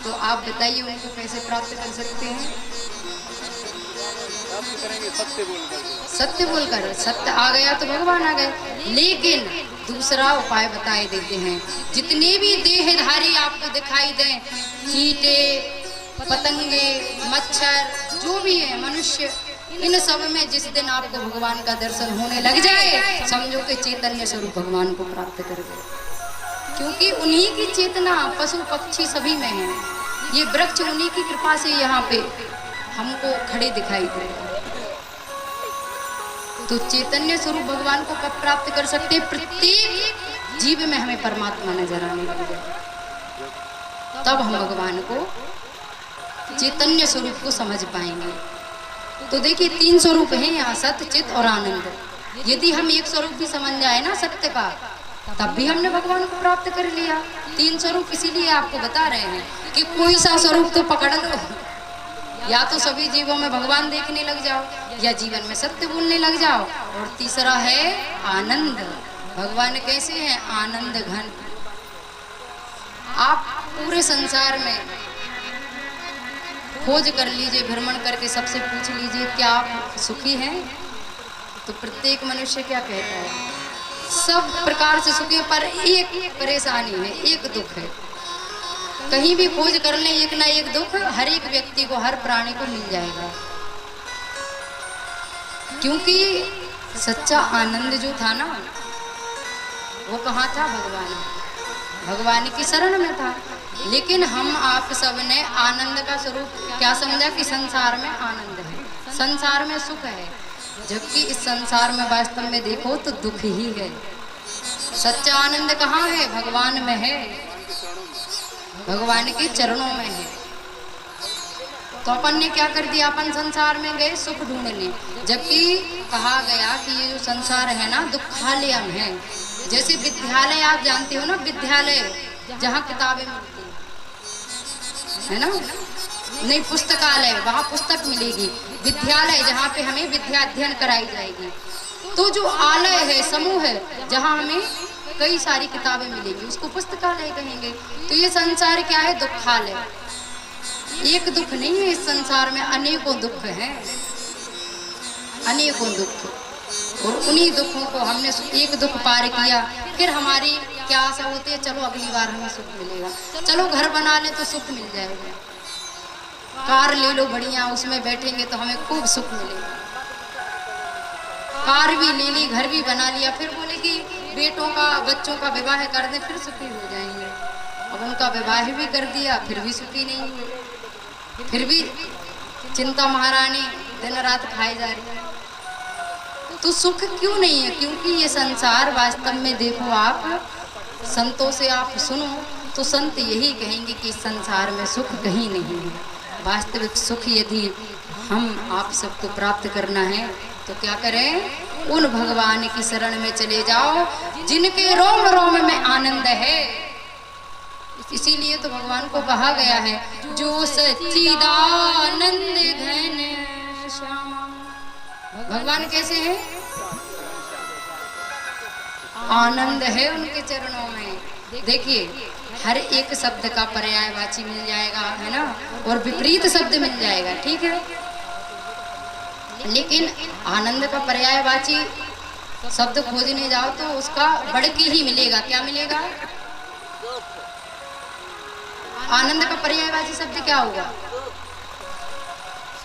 तो आप बताइए उनको कैसे प्राप्त कर सकते हैं? सत्य बोलकर। सत्य आ गया तो भगवान आ गए। लेकिन दूसरा उपाय बताए देते हैं। जितने भी देहधारी आपको दिखाई दें, कीटे, पतंगे, मच्छर, जो भी है मनुष्य, इन सब में जिस दिन आपको भगवान का दर्शन होने लग जाए, समझो कि चैतन्य स्वरूप भगवान को प्राप्त कर गए। क्योंकि उन्हीं की चेतना पशु पक्षी सभी में है। ये वृक्ष उन्हीं की कृपा से यहाँ पे हमको खड़े दिखाई दे रहे हैं। तो चैतन्य स्वरूप भगवान को कब प्राप्त कर सकते? प्रत्येक जीव में हमें परमात्मा नजर आने लगे, तब हम भगवान को, चैतन्य स्वरूप को समझ पाएंगे। तो देखिए 3 स्वरूप हैं यहाँ, सत्य, चित और आनंद। यदि हम एक स्वरूप भी समझ जाए ना सत्य का, तब भी हमने भगवान को प्राप्त कर लिया। 3 स्वरूप इसीलिए आपको बता रहे हैं कि कोई सा स्वरूप तो पकड़ लो, या तो सभी जीवों में भगवान देखने लग जाओ, या जीवन में सत्य बोलने लग जाओ। और तीसरा है आनंद। भगवान कैसे हैं? आनंद घन। आप पूरे संसार में खोज कर लीजिए, भ्रमण करके सबसे पूछ लीजिए, क्या आप सुखी हैं? तो प्रत्येक मनुष्य क्या कहता है? सब प्रकार से सुखी, पर एक परेशानी है, एक दुख है। कहीं भी खोज कर लें, एक ना एक दुख हर एक व्यक्ति को, हर प्राणी को मिल जाएगा। क्योंकि सच्चा आनंद जो था ना, वो कहाँ था? भगवान की शरण में था। लेकिन हम आप सब ने आनंद का स्वरूप क्या समझा? कि संसार में आनंद है, संसार में सुख है, जबकि इस संसार में वास्तव में देखो तो दुख ही है। सच्चा आनंद कहाँ है? भगवान में है, भगवान के चरणों में है। तो अपन ने क्या कर दिया? अपन संसार में गए सुख ढूंढने, जबकि कहा गया कि ये जो संसार है ना, दुखालयम है। जैसे विद्यालय आप जानते हो ना, विद्यालय जहाँ किताबें मिलती है ना, नहीं पुस्तकालय, वहाँ पुस्तक मिलेगी। विद्यालय जहाँ पे हमें विद्या अध्ययन कराई जाएगी। तो जो आलय है, समूह है, जहाँ हमें कई सारी किताबें मिलेगी, उसको पुस्तकालय कहेंगे। तो ये संसार क्या है? दुखालय। एक दुख नहीं है इस संसार में, अनेकों दुख हैं, अनेकों दुख। और उन्हीं दुखों को हमने एक दुख पार किया, फिर हमारी क्या आशा होती है? चलो अगली बार हमें सुख मिलेगा, चलो घर बना ले तो सुख मिल जाएगा। कार ले लो बढ़िया, उसमें बैठेंगे तो हमें खूब सुख मिलेगा। कार भी ले ली, घर भी बना लिया, फिर बोले कि बेटों का बच्चों का विवाह कर दें फिर सुखी हो जाएंगे। अब उनका विवाह भी कर दिया फिर भी सुखी नहीं हुए, फिर भी चिंता महारानी दिन रात खाए जा रही है। तो सुख क्यों नहीं है? क्योंकि ये संसार वास्तव में देखो, आप संतों से आप सुनो तो संत यही कहेंगे कि इस संसार में सुख कहीं नहीं है। वास्तविक सुख यदि हम आप सबको प्राप्त करना है तो क्या करें? उन भगवान की शरण में चले जाओ जिनके रोम रोम में आनंद है। इसीलिए तो भगवान को कहा गया है, जो सच्चिदानंद घन श्यामा। भगवान कैसे हैं? आनंद है उनके चरणों में। देखिए, हर एक शब्द का पर्यायवाची मिल जाएगा, है ना, और विपरीत शब्द मिल जाएगा, ठीक है। लेकिन आनंद का पर्यायवाची शब्द खोजने जाओ तो उसका बढ़ के ही मिलेगा। क्या मिलेगा? आनंद का पर्यायवाची शब्द क्या होगा?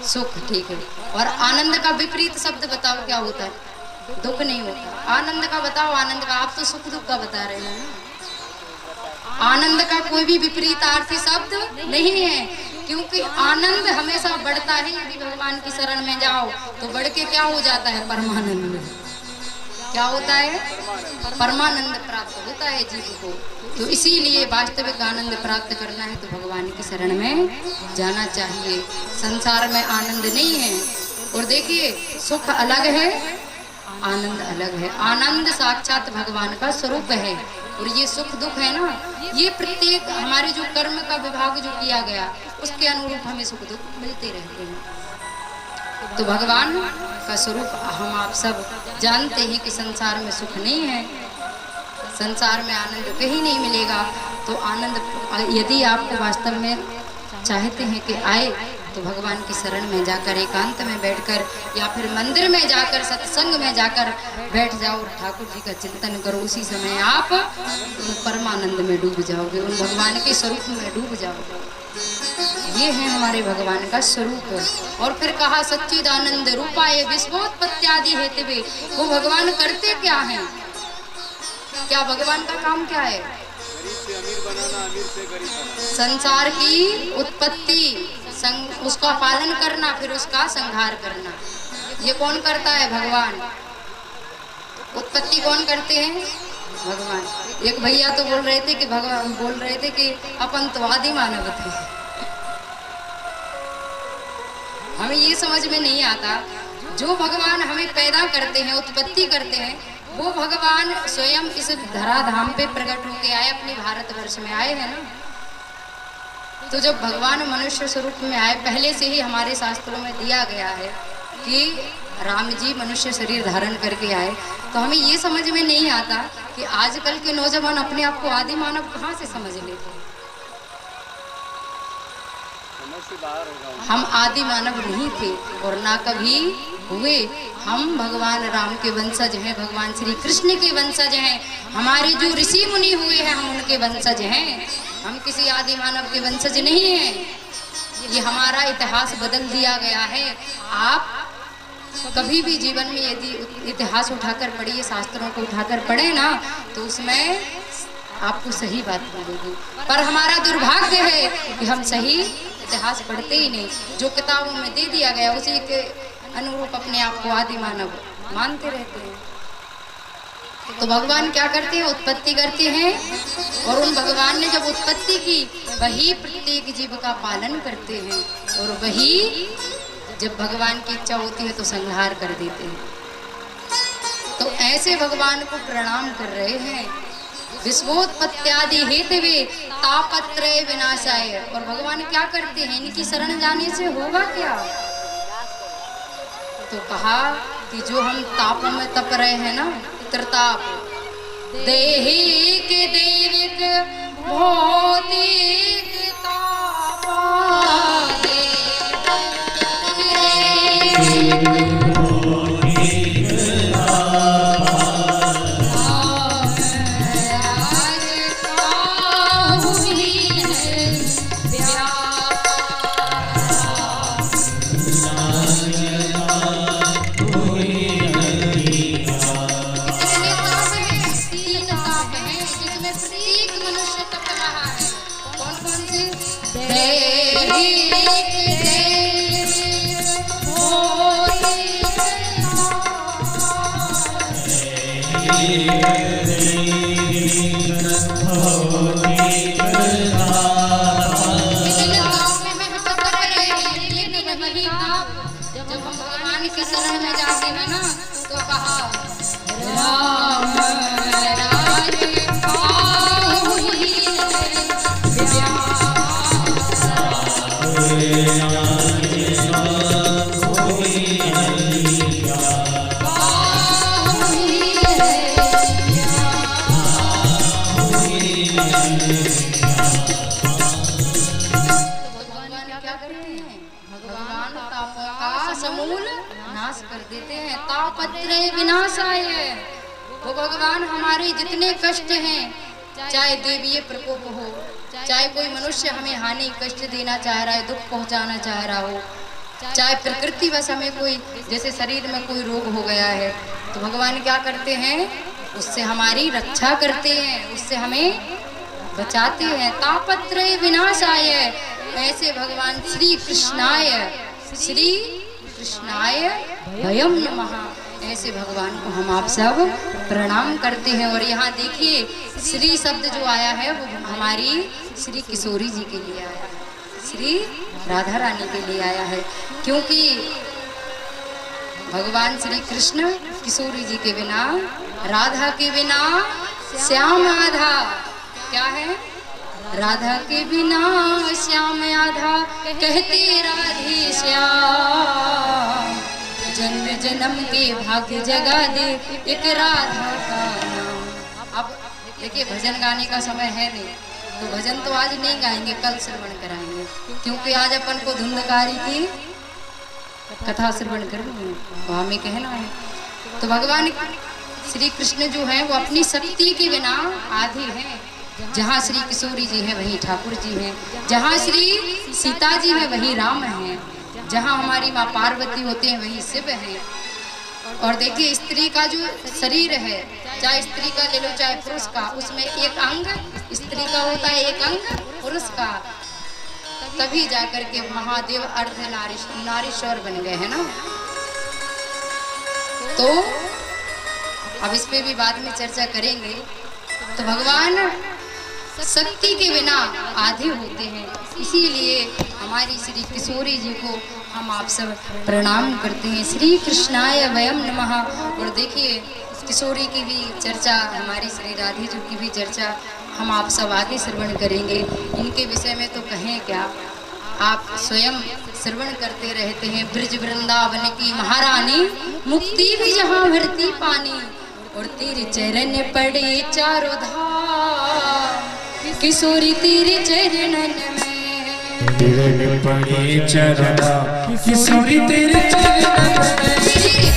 सुख, ठीक है। और आनंद का विपरीत शब्द बताओ क्या होता है? दुख नहीं होता। आनंद का बताओ, आनंद का। आप तो सुख दुख का बता रहे हैं ना। आनंद का कोई भी विपरीत अर्थी शब्द नहीं है, क्योंकि आनंद हमेशा बढ़ता है। यदि भगवान की शरण में जाओ तो बढ़ के क्या हो जाता है? परमानंद। क्या होता है? परमानंद प्राप्त होता है जीव को। तो इसीलिए वास्तविक आनंद प्राप्त करना है तो भगवान की शरण में जाना चाहिए। संसार में आनंद नहीं है। और देखिए, सुख अलग है, आनंद अलग है। आनंद साक्षात भगवान का स्वरूप है, और ये सुख दुख है ना, ये प्रत्येक हमारे जो कर्म का विभाग जो किया गया उसके अनुरूप हमें सुख दुख मिलते रहते हैं। तो भगवान का स्वरूप हम आप सब जानते हैं कि संसार में सुख नहीं है, संसार में आनंद कहीं नहीं मिलेगा। तो आनंद यदि आपको वास्तव में चाहते हैं कि आए तो भगवान की शरण में जाकर एकांत में बैठकर या फिर मंदिर में जाकर सत्संग में जाकर बैठ जाओ और ठाकुर जी का चिंतन करो। उसी समय आप परमानंद में डूब जाओगे, उन भगवान के स्वरूप में डूब जाओगे। ये है हमारे भगवान का स्वरूप। और फिर कहा, सच्चिदानंद रूपाय विश्वोत्पत्त्यादि हेतवे। वो भगवान करते क्या हैं? क्या भगवान का काम क्या है? संसार की उत्पत्ति, उसका पालन करना, फिर उसका संहार करना। ये कौन करता है? भगवान। उत्पत्ति कौन करते हैं? भगवान। एक भैया तो बोल रहे थे कि भगवान बोल रहे थे कि अपन तो आदि मानव थे। हमें ये समझ में नहीं आता, जो भगवान हमें पैदा करते हैं, उत्पत्ति करते हैं, वो भगवान स्वयं इस धराधाम पे प्रकट होके आए, अपने भारतवर्ष में आए हैं ना। तो जब भगवान मनुष्य स्वरूप में आए, पहले से ही हमारे शास्त्रों में दिया गया है कि राम जी मनुष्य शरीर धारण करके आए, तो हमें ये समझ में नहीं आता कि आजकल के नौजवान अपने आप को आदि मानव कहाँ से समझ लेते। हम आदि मानव नहीं थे और ना कभी हुए। हम भगवान राम के वंशज हैं, भगवान श्री कृष्ण के वंशज हैं। हमारे जो ऋषि मुनि हुए हैं हम उनके वंशज हैं। हम किसी आदि मानव के वंशज नहीं हैं। ये हमारा इतिहास बदल दिया गया है। आप कभी भी जीवन में यदि इतिहास उठाकर पढ़िए, शास्त्रों को उठाकर पढ़े ना, तो उसमें आपको सही बात मिलेगी। पर हमारा दुर्भाग्य है कि हम सही इतिहास पढ़ते ही नहीं। जो किताबों में दे दिया गया उसी के अनुरूप अपने आप को आदि मानव मानते रहते हैं। तो भगवान क्या करते हैं? उत्पत्ति करते हैं, और उन भगवान ने जब उत्पत्ति की, वही प्रत्येक जीव का पालन करते हैं, और वही जब भगवान की इच्छा होती है तो संहार कर देते हैं। तो ऐसे भगवान को प्रणाम कर रहे हैं। विश्वोत्पत्त्यादि हेतवे तापत्रय विनाशाय। और भगवान क्या करते हैं? इनकी शरण जाने से होगा क्या? तो कहा कि जो हम तापों में तप रहे हैं ना, त्रिताप, देहिक देविक भौतिक तापा, जब हम भगवान की शरण में जाते हैं ना तो कहा राम राज पाहुई समूल नाश कर देते हैं। तापत्रय विनाशाय, वो भगवान हमारे जितने कष्ट हैं, चाहे देवीय प्रकोप हो, चाहे कोई मनुष्य हमें हानि कष्ट देना चाह रहा है, दुख पहुंचाना चाह रहा हो, चाहे प्रकृति वश हमें कोई जैसे शरीर में कोई रोग हो गया है, तो भगवान क्या करते हैं, उससे हमारी रक्षा करते हैं, उससे हमें बचाते हैं। तापत्रय विनाशाय, ऐसे भगवान श्री कृष्णाय भयम नमः, ऐसे भगवान को हम आप सब प्रणाम करते हैं। और यहाँ देखिए श्री शब्द जो आया है वो हमारी श्री किशोरी जी के लिए आया है, श्री राधा रानी के लिए आया है, क्योंकि भगवान श्री कृष्ण किशोरी जी के बिना, राधा के बिना श्याम आधा, क्या है, राधा के बिना श्याम आधा, कहते राधे श्याम, जन्म जन्म के भाग्य जगा दे एक राधा का नाम। अब देखिए भजन गाने का समय है नहीं, तो भजन तो आज नहीं गाएंगे, कल श्रवण कराएंगे, क्योंकि आज अपन को धुंधकारी की कथा श्रवण करनी है, तो हमें कहना है। तो भगवान श्री कृष्ण जो है वो अपनी शक्ति के बिना आधे हैं। जहाँ श्री किशोरी जी हैं वहीं ठाकुर जी हैं, जहाँ श्री सीता जी हैं वहीं राम हैं, जहाँ हमारी माँ पार्वती होते हैं वहीं शिव हैं। और देखिए स्त्री का जो शरीर है, चाहे स्त्री का ले लो चाहे पुरुष का, उसमें एक अंग स्त्री का होता है, एक अंग पुरुष का, तभी जाकर के महादेव अर्ध नारीश्वर बन गए हैं ना। तो अब इस पे भी बाद में चर्चा करेंगे। तो भगवान शक्ति के बिना आधे होते हैं, इसीलिए हमारी श्री किशोरी जी को हम आप सब प्रणाम करते हैं। श्री कृष्णाय वयम नमः। और देखिए किशोरी की भी चर्चा, हमारी श्री राधे जी की भी चर्चा हम आप सब आगे श्रवण करेंगे। इनके विषय में तो कहें क्या, आप स्वयं श्रवण करते रहते हैं। ब्रज वृंदावन की महारानी, मुक्ति भी जहाँ भरती पानी, और तेरे चरण पड़े चारों धाम, किशोरी तेरे चरणन में, तेरे पड़े चरण, किशोरी तेरे चरणन में,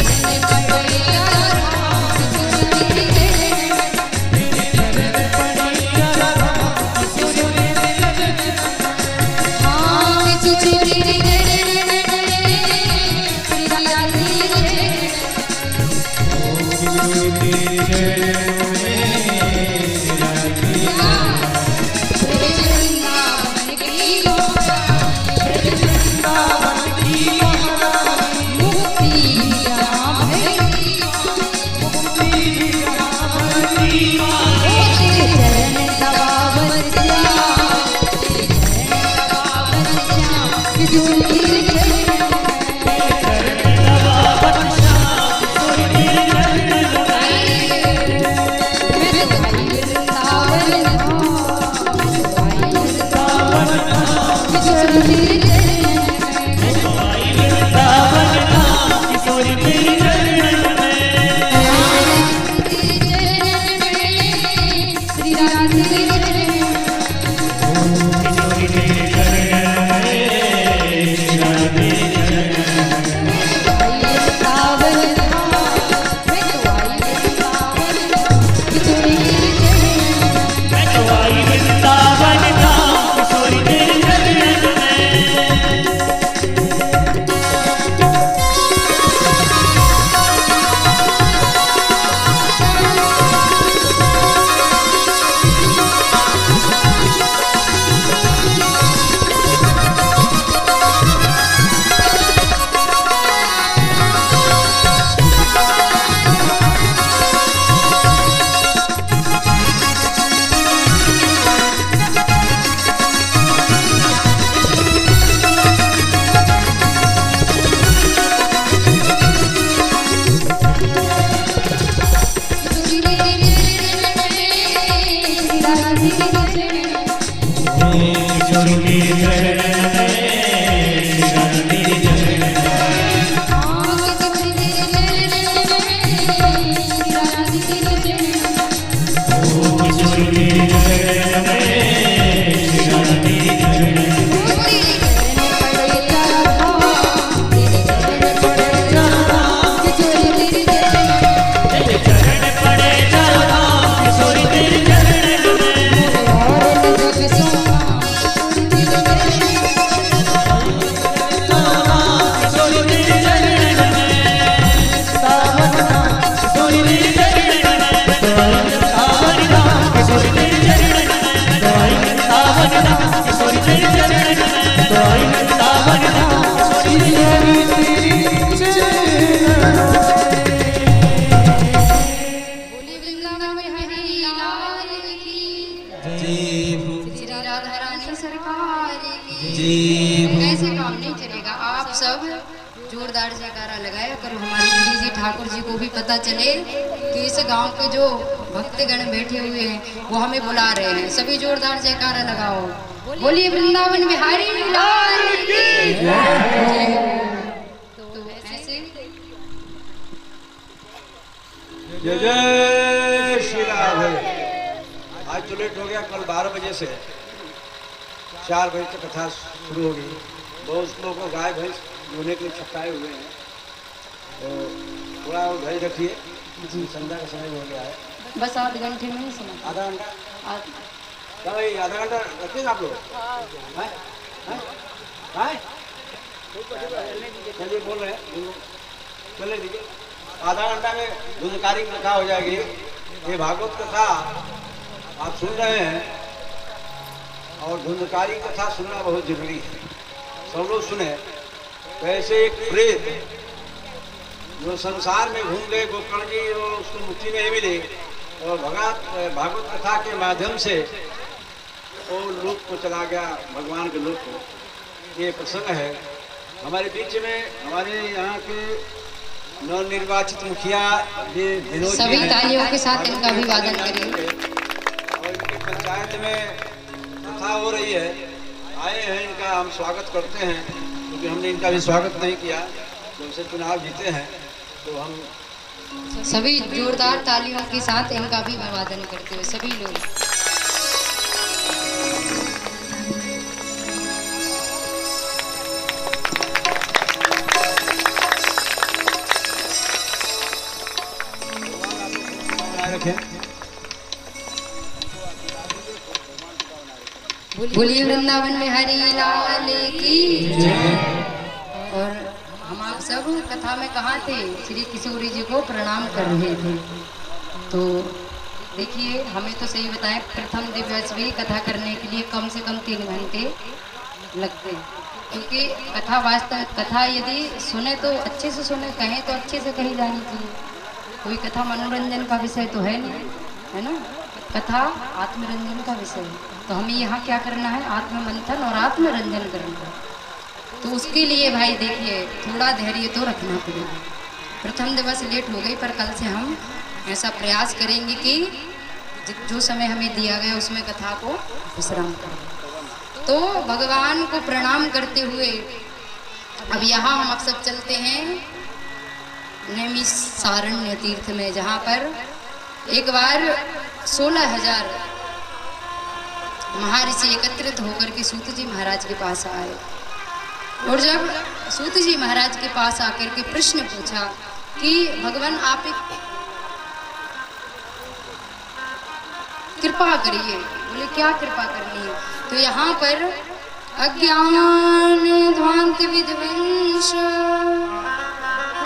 ऐसे काम नहीं चलेगा। आप सब जोरदार जयकारा लगाए अगर हमारे श्री जी ठाकुर जी को भी पता चले कि इस गांव के जो भक्तगण बैठे हुए हैं वो हमें बुला रहे हैं। सभी जोरदार जयकारा लगाओ। बोलिए वृंदावन बिहारी लाल की जय। तो ऐसे जय जय श्री राधे। आज तो लेट हो गया, कल 12 बजे से 4 बजे तक कथा शुरू होगी। बहुत लोगों को गाय भैंस धोने के लिए छपटाए हुए हैं, तो थोड़ा धैर्य रखिए। संध्या का समय हो गया है, बस आधे घंटे में ही सुना। आधा घंटा क्या भाई, आधा घंटा रखिएगा आप लोग? हैं? हैं? हैं? चलिए बोल रहे हैं, चले दीजिए। आधा घंटा में धुंधकारी की कथा हो जाएगी। ये भागवत कथा आप सुन रहे हैं और धुंधकारी कथा सुनना बहुत जरूरी है। सब लोग सुने। वैसे एक प्रेत जो संसार में घूम गए, गोकर्ण जी और उसको मुक्ति नहीं मिली, और भागवत कथा के माध्यम से वो लोक को चला गया, भगवान के लोक को। ये प्रसंग है हमारे बीच में। हमारे यहाँ के नवनिर्वाचित मुखिया विनोद जी सभी हैं। तालियों के साथ इनका अभिवादन करिए। और इनकी पंचायत में कथा हो रही है, आए हैं, इनका हम स्वागत करते हैं, क्योंकि हमने इनका भी स्वागत नहीं किया जब से चुनाव जीते हैं। तो हम सभी जोरदार तालियों के साथ इनका भी अभिवादन करते हुए सभी लोग। बोलिए वृंदावन में हरि लाल की जय। और हम आप सब कथा में कहाँ थे? श्री किशोरी जी को प्रणाम कर रहे थे। तो देखिए, हमें तो सही बताएं, प्रथम दिवस भी कथा करने के लिए कम से कम 3 घंटे लगते हैं, क्योंकि कथा यदि सुने तो अच्छे से सुने, कहें तो अच्छे से कही जानी चाहिए। कोई कथा मनोरंजन का विषय तो है नहीं, है ना। कथा आत्मरंजन का विषय है। तो हमें यहाँ क्या करना है? आत्ममंथन और आत्मरंजन करना है। तो उसके लिए भाई देखिए, थोड़ा धैर्य तो रखना पड़ेगा। प्रथम दिवस लेट हो गई, पर कल से हम ऐसा प्रयास करेंगे कि जो समय हमें दिया गया उसमें कथा को विश्राम करें। तो भगवान को प्रणाम करते हुए अब यहाँ हम अब सब चलते हैं नैमिषारण्य तीर्थ में, जहाँ पर एक बार 16,000 महर्षि एकत्रित होकर के सूत जी महाराज के पास आए। और जब सूत जी महाराज के पास आकर के प्रश्न पूछा कि भगवान आप एक कृपा करिए। बोले क्या कृपा करनी है? तो यहाँ पर अज्ञान ध्वांत विध्वंस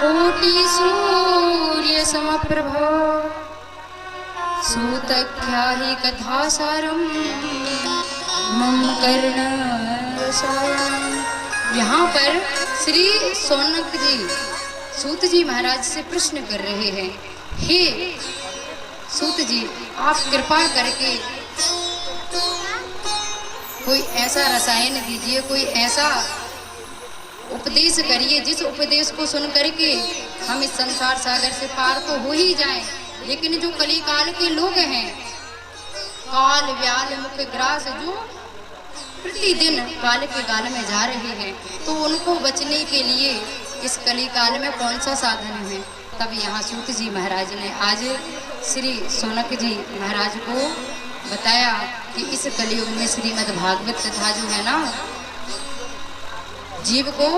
कोटि सूर्य समप्रभ सूतख्याहि कथा सारम मम कर्ण रसायन। यहाँ पर श्री सौनक जी सूत जी महाराज से प्रश्न कर रहे हैं, हे सूत जी, आप कृपा करके कोई ऐसा रसायन दीजिए, कोई ऐसा उपदेश करिए जिस उपदेश को सुन करके हम इस संसार सागर से पार तो हो ही जाएं, लेकिन जो कलिकाल के लोग हैं, काल व्याल मुख ग्रास, जो प्रतिदिन काल के गाल में जा रहे हैं, तो उनको बचने के लिए इस कली काल में कौन सा साधन है। तब यहाँ सूत जी महाराज ने आज श्री सोनक जी महाराज को बताया कि इस कलयुग में श्रीमद् भागवत कथा जो है ना, जीव को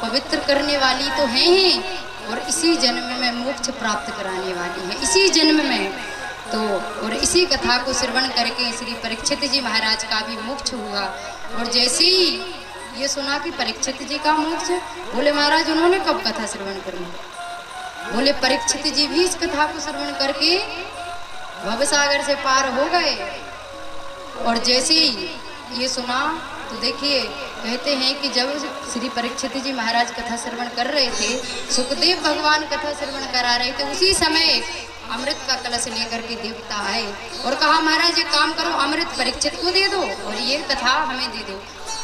पवित्र करने वाली तो है ही, और इसी जन्म में मोक्ष प्राप्त कराने वाली है, इसी जन्म में। तो और इसी कथा को श्रवण करके श्री परीक्षित जी महाराज का भी मोक्ष हुआ। और जैसे ही ये सुना कि परीक्षित जी का मोक्ष, बोले महाराज उन्होंने कब कथा श्रवण करनी। बोले परीक्षित जी भी इस कथा को श्रवण करके भवसागर से पार हो गए। और जैसे ही ये सुना तो देखिए, कहते हैं कि जब श्री परीक्षित जी महाराज कथा श्रवण कर रहे थे, सुखदेव भगवान कथा श्रवण करा रहे थे, उसी समय अमृत का कलश लेकर के देवता आए और कहा महाराज एक काम करो, अमृत परीक्षित को दे दो और ये कथा हमें दे दो।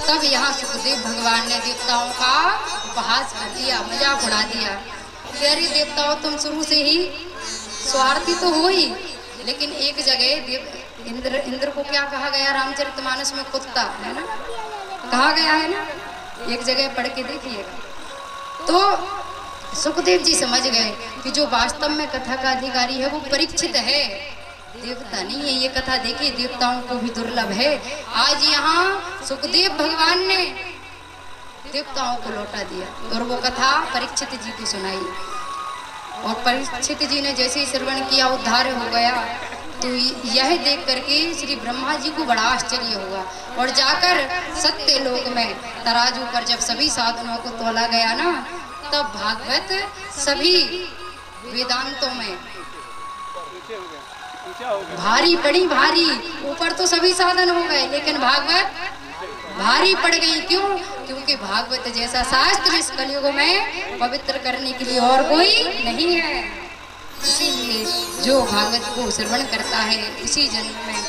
तब यहाँ सुखदेव भगवान ने देवताओं का उपहास कर दिया, मजाक उड़ा दिया कि अरे देवताओं तुम शुरू से ही स्वार्थी तो हो ही, लेकिन एक जगह इंद्र को क्या कहा गया रामचरितमानस में, कुत्ता है ना, कहा गया है ना, एक जगह पढ़ के देखिएगा। तो सुखदेव जी समझ गए कि जो वास्तव में कथा का अधिकारी है वो परीक्षित है, देवता नहीं है। ये कथा देखिए देवताओं को भी दुर्लभ है। आज यहाँ सुखदेव भगवान ने देवताओं को लौटा दिया और वो कथा परीक्षित जी को सुनाई। और परीक्षित जी ने जैसे ही श्रवण किया उद्धार हो गया। तो यह देख करके श्री ब्रह्मा जी को बड़ा आश्चर्य हुआ और जाकर सत्य लोक में तराजू पर जब सभी साधनों को तोला गया ना, तब भागवत सभी वेदांतों में भारी पड़ी, भारी। ऊपर तो सभी साधन हो गए लेकिन भागवत भारी पड़ गई। क्यों? क्योंकि भागवत जैसा शास्त्र इस कलयुग में पवित्र करने के लिए और कोई नहीं है। इसीलिए जो भागवत को श्रवण करता है इसी जन्म में,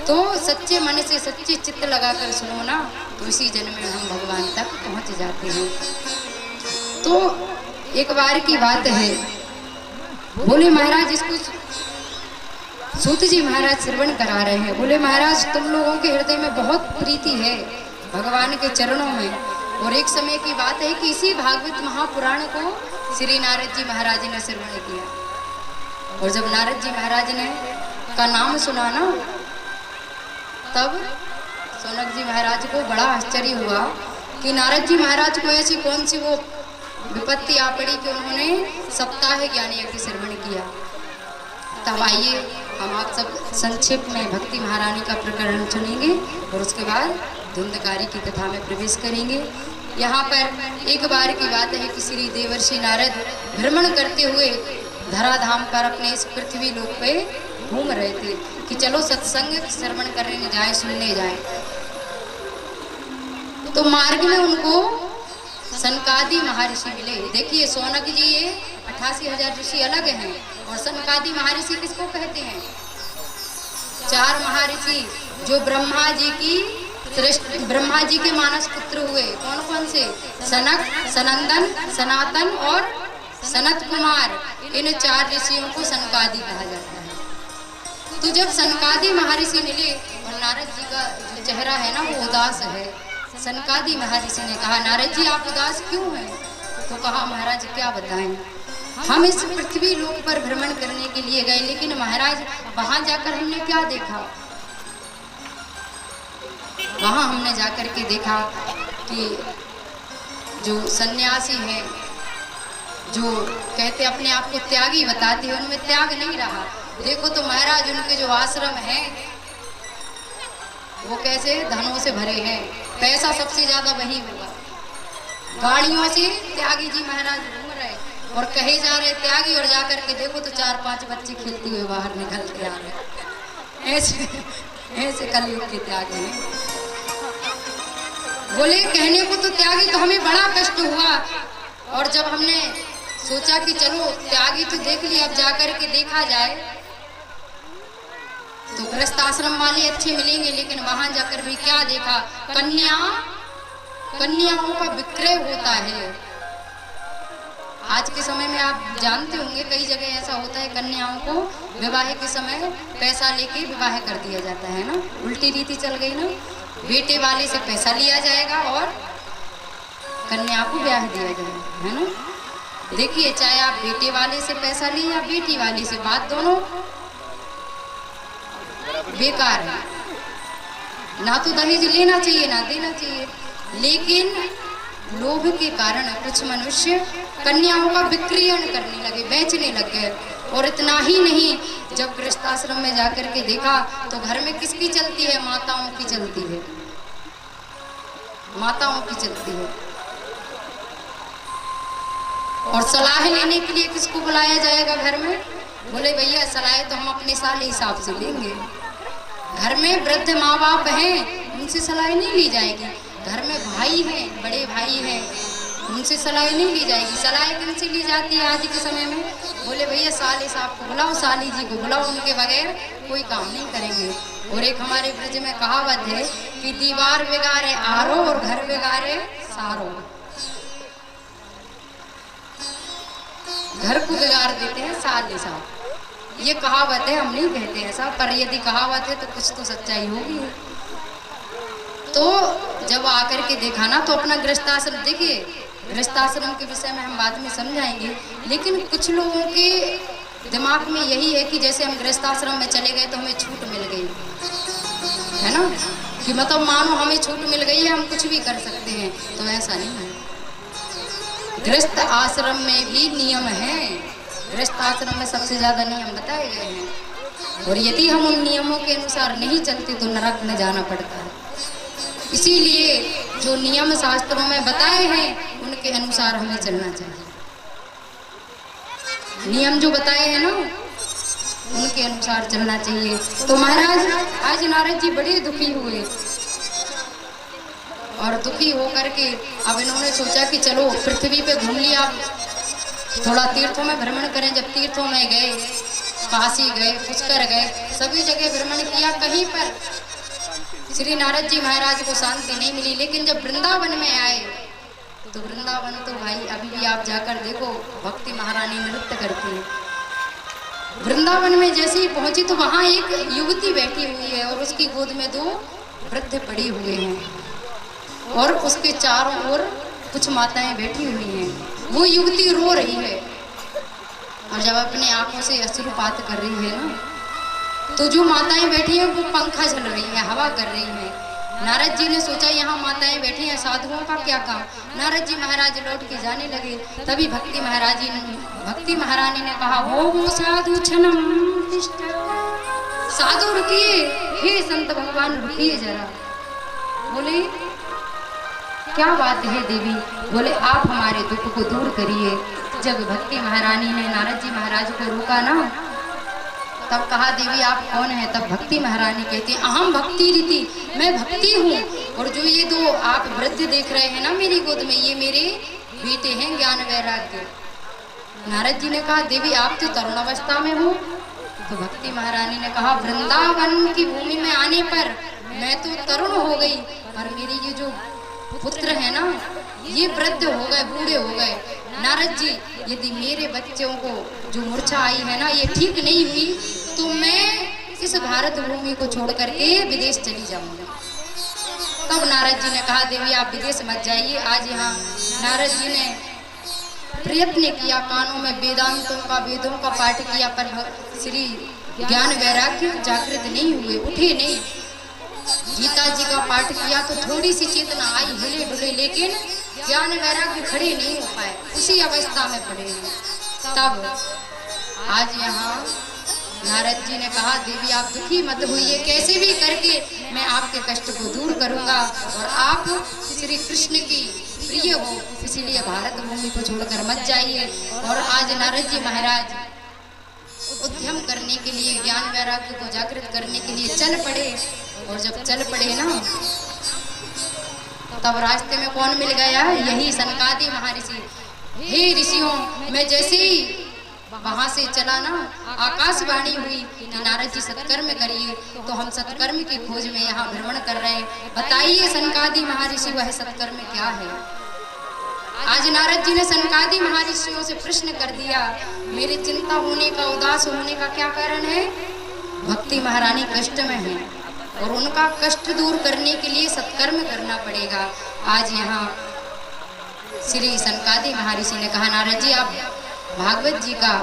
तो सच्चे मन से सच्चे चित्त लगाकर सुनो ना, तो इसी जन्म में हम भगवान तक पहुंच जाते हैं। तो एक बार की बात है, बोले महाराज इसको सूत जी महाराज श्रवण करा रहे हैं। बोले महाराज तुम लोगों के हृदय में बहुत प्रीति है भगवान के चरणों में। और एक समय की बात है कि इसी भागवत महापुराण को श्री नारद जी महाराज ने श्रवण किया। और जब नारद जी महाराज ने का नाम सुना ना, तब सोनक जी महाराज को बड़ा आश्चर्य हुआ कि नारद जी महाराज को ऐसी कौन सी वो विपत्ति आ पड़ी कि उन्होंने सप्ताह ज्ञान यज्ञ श्रवण किया। तब आइए हम आप सब संक्षेप में भक्ति महारानी का प्रकरण सुनेंगे और उसके बाद धुंधकारी की कथा में प्रवेश करेंगे। यहाँ पर एक बार की बात है कि श्री देवर्षि नारद भ्रमण करते हुए धराधाम पर अपने इस पृथ्वी लोक पे घूम रहे थे कि चलो सत्संग श्रवण करने जाए, सुनने जाए। तो मार्ग में उनको सनकादि महर्षि मिले। देखिए सोनक जी ये 88,000 ऋषि अलग हैं और सनकादि महर्षि किसको कहते हैं? 4 महर्षि जो ब्रह्मा जी के मानस पुत्र हुए। कौन कौन से? सनक, सनंदन, सनातन और सनत कुमार। इन 4 ऋषियों को सनकादि कहा जाता है। तो जब सनकादि महर्षि मिले और नारद जी का जो चेहरा है ना वो उदास है, सनकादि महर्षि ने कहा नारद जी आप उदास क्यों हैं? तो कहा महाराज क्या बताएं, हम इस पृथ्वी लोक पर भ्रमण करने के लिए गए, लेकिन महाराज वहां जाकर हमने क्या देखा? वहां हमने जाकर के देखा कि जो सन्यासी हैं, जो कहते अपने आप को त्यागी बताते हैं, उनमें त्याग नहीं रहा। देखो तो महाराज उनके जो आश्रम हैं वो कैसे धनों से भरे हैं, पैसा सबसे ज्यादा वही होगा। गाड़ियों से त्यागी जी महाराज घूम रहे और कहे जा रहे त्यागी, और जाकर के देखो तो 4-5 बच्चे खेलते हुए बाहर निकल के आ रहे। ऐसे कलयुग के त्यागी हैं। बोले कहने को तो त्यागी, तो हमें बड़ा कष्ट हुआ। और जब हमने सोचा कि चलो त्यागी तो देख लिया, अब जाकर के देखा जाए तो गृहस्थ आश्रम वाले अच्छे मिलेंगे, लेकिन वहां जाकर भी क्या देखा? कन्याओं का विक्रय होता है। आज के समय में आप जानते होंगे कई जगह ऐसा होता है, कन्याओं को विवाह के समय पैसा लेके विवाह कर दिया जाता है ना, उल्टी रीति चल गई ना। बेटे वाले से पैसा लिया जाएगा और कन्या को ब्याह दिया जाएगा, है ना। देखिए, चाहे आप बेटे वाले से पैसा लें या बेटी वाले से, बात दोनों बेकार है। ना तो दहेज लेना चाहिए ना देना चाहिए, लेकिन लोभ के कारण कुछ मनुष्य कन्याओं का विक्रयण करने लगे, बेचने लग गए। और इतना ही नहीं, जब गृहस्थाश्रम में जाकर के देखा तो घर में किसकी चलती है? माताओं की चलती है, माताओं की चलती है। और सलाह लेने के लिए किसको बुलाया जाएगा घर में? बोले भैया सलाह तो हम अपने साले हिसाब से लेंगे। घर में वृद्ध माँ बाप हैं, उनसे सलाह नहीं ली जाएगी। घर में भाई हैं, बड़े भाई हैं, उनसे सलाह नहीं ली जाएगी। सलाह किनसे ली जाती है आज के समय में? बोले भैया साले साहब को बुलाओ, साली जी को बुलाओ, उनके बगैर कोई काम नहीं करेंगे। और एक हमारे ब्रज में कहावत है कि दीवार बिगाड़े आरो और घर बिगाड़े सारो। घर को बिगाड़ देते हैं साले साहब, ये कहावत है, हम नहीं कहते ऐसा, पर यदि कहावत है तो कुछ तो सच्चाई होगी। तो जब आकर के देखा ना तो अपना गृहस्थाश्रम, देखिए गृहस्थाश्रम के विषय में हम बाद में समझाएंगे, लेकिन कुछ लोगों के दिमाग में यही है कि जैसे हम गृहस्थाश्रम में चले गए तो हमें छूट मिल गई, है ना, कि मतलब मानो हमें छूट मिल गई है, हम कुछ भी कर सकते हैं। तो ऐसा नहीं है, गृहस्थ आश्रम में भी नियम हैं। गृहस्थ आश्रम में सबसे ज्यादा नियम बताए गए हैं, और यदि हम उन नियमों के अनुसार नहीं चलते तो नरक में जाना पड़ता है। इसीलिए जो नियम शास्त्रों में बताए हैं उनके अनुसार हमें चलना चाहिए। नियम जो बताए हैं ना उनके अनुसार चलना चाहिए। तो महाराज आज नारद जी बड़े दुखी हुए, और दुखी होकर के अब इन्होंने सोचा कि चलो पृथ्वी पे घूम लिया, थोड़ा तीर्थों में भ्रमण करें। जब तीर्थों में गए, काशी गए, पुष्कर गए, सभी जगह भ्रमण किया, कहीं पर श्री नारद जी महाराज को शांति नहीं मिली। लेकिन जब वृंदावन में आए तो वृंदावन तो भाई अभी भी आप जाकर देखो, भक्ति महारानी नृत्य करती है। वृंदावन में जैसे ही पहुंची तो वहां एक युवती बैठी हुई है और उसकी गोद में 2 वृद्ध पड़े हुए हैं, और उसके चारों ओर कुछ माताएं बैठी हुई हैं। वो युवती रो रही है, और जब अपने आंखों से अश्रुपात कर रही है ना, तो जो माताएं बैठी हैं वो पंखा झल रही हैं, हवा कर रही हैं। नारद जी ने सोचा यहाँ माताएं बैठी हैं, साधुओं का क्या काम। नारद जी महाराज लौट के जाने लगे, तभी भक्ति महारानी ने कहा, हो साधु क्षणम तिष्ठ। साधु रुकिए, हे संत भगवान रुकिए जरा। बोले क्या बात है देवी? बोले आप हमारे दुख को दूर करिए। जब भक्ति महारानी ने नारद जी महाराज को रोका ना, तब कहा देवी आप कौन है? तब भक्ति महारानी कहती अहम भक्ति रीति, मैं भक्ति हूँ। और जो ये 2 आप वृद्ध देख रहे हैं ना मेरी गोद में, ये मेरे बेटे हैं ज्ञान वैराग्य। नारद जी ने कहा देवी आप तो तरुण अवस्था में हो। तो भक्ति महारानी ने कहा वृंदावन की भूमि में आने पर मैं तो तरुण हो गई, पर मेरी ये जो पुत्र है ना ये वृद्ध हो गए, बूढ़े हो गए। नारद जी यदि मेरे बच्चों को जो मूर्छा आई है ना ये ठीक नहीं हुई तो मैं इस भारत भूमि को छोड़ करके विदेश चली जाऊंगी। तब नारद जी ने कहा देवी आप विदेश मत जाइए। आज यहाँ नारद जी ने प्रयत्न किया, कानों में वेदों का पाठ किया, पर श्री ज्ञान वैराग्य जागृत नहीं हुए, उठे नहीं। गीता जी का पाठ किया तो थोड़ी सी चेतना आई, हिले डुले, लेकिन ज्ञान वैराग्य खड़े नहीं हो पाए, उसी अवस्था में पड़े हैं। तब आज यहाँ नारद जी ने कहा देवी आप दुखी मत होइए, कैसे भी करके मैं आपके कष्ट को दूर करूंगा और आप श्री कृष्ण की प्रिय हो, इसीलिए भारत भूमि को छोड़कर मत जाइए। और आज नारद जी महाराज उद्यम करने के लिए, ज्ञान वैराग्य को जागृत करने के लिए चल पड़े। और जब चल पड़े ना तब रास्ते में कौन मिल गया? यही सनकादि महर्षि। हे ऋषियों, मैं जैसे ही वहां से चला ना आकाशवाणी हुई कि नारद जी सत्कर्म करिए, तो हम सत्कर्म की खोज में यहाँ भ्रमण कर रहे हैं। बताइए सनकादि महर्षि वह सत्कर्म क्या है? आज नारद जी ने सनकादि महर्षियों से प्रश्न कर दिया, मेरी चिंता होने का, उदास होने का क्या कारण है? भक्ति महारानी कष्ट में है और उनका कष्ट दूर करने के लिए सत्कर्म करना पड़ेगा। आज यहाँ श्री सनकादि महर्षि ने कहा, नारद जी आप भागवत जी का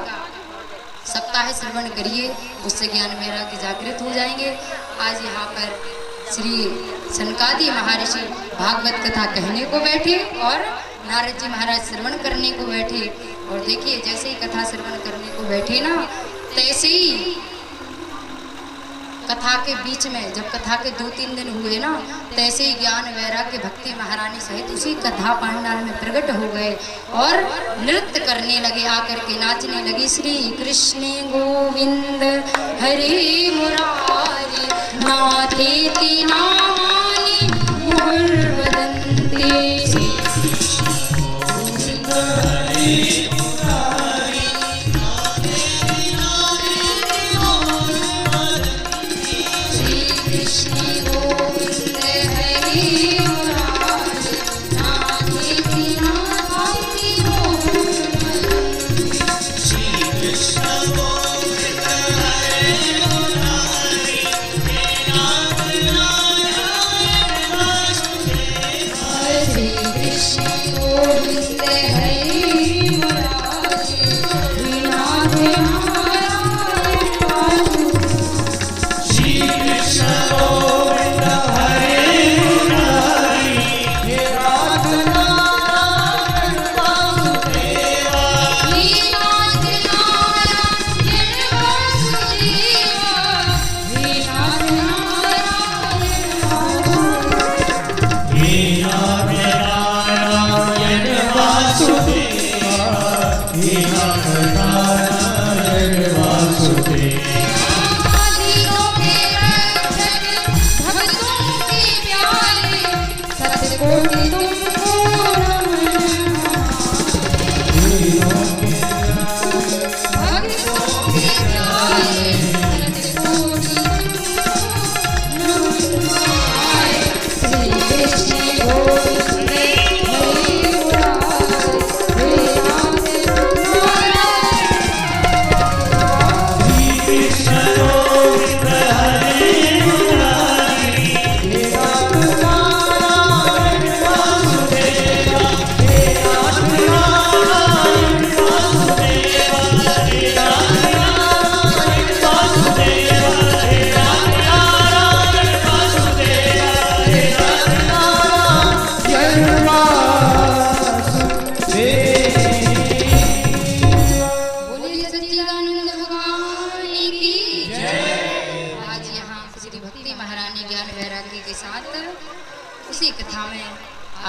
सप्ताह श्रवण करिए, उससे ज्ञान वैराग्य जागृत हो जाएंगे। आज यहाँ पर श्री सनकादि महर्षि भागवत कथा कहने को बैठे और नारद जी महाराज श्रवण करने को बैठे। और देखिए जैसे ही कथा श्रवण करने को बैठे ना, तैसे ही कथा के बीच में, जब कथा के 2-3 दिन हुए ना, तैसे ही ज्ञान वैराग्य भक्ति महारानी सहित उसी कथा पांडाल में प्रकट हो गए और नृत्य करने लगे, आकर के नाचने लगे। श्री कृष्ण गोविंद हरे मुरारी नाथेति नामानि मुहुर्वदन्ति।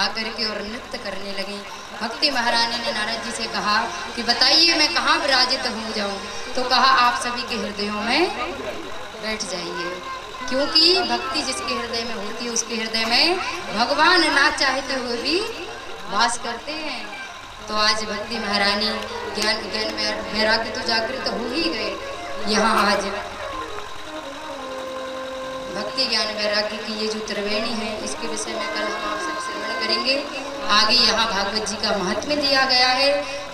आकर के और नृत्य करने लगी। भक्ति महारानी ने नारद जी से कहा कि बताइए मैं कहाँ विराजित हो जाऊं? तो कहा आप सभी के हृदयों में बैठ जाइए, क्योंकि भक्ति जिसके हृदय में होती है उसके हृदय में भगवान ना चाहते हुए भी वास करते हैं। तो आज भक्ति महारानी ज्ञान वैराग्य तो जागृत हो ही गए। यहाँ आज भक्ति ज्ञान वैराग्य की ये जो त्रिवेणी है, इसके विषय में कल हम आप सब श्रवण करेंगे। आगे यहाँ भागवत जी का महात्म्य दिया गया है,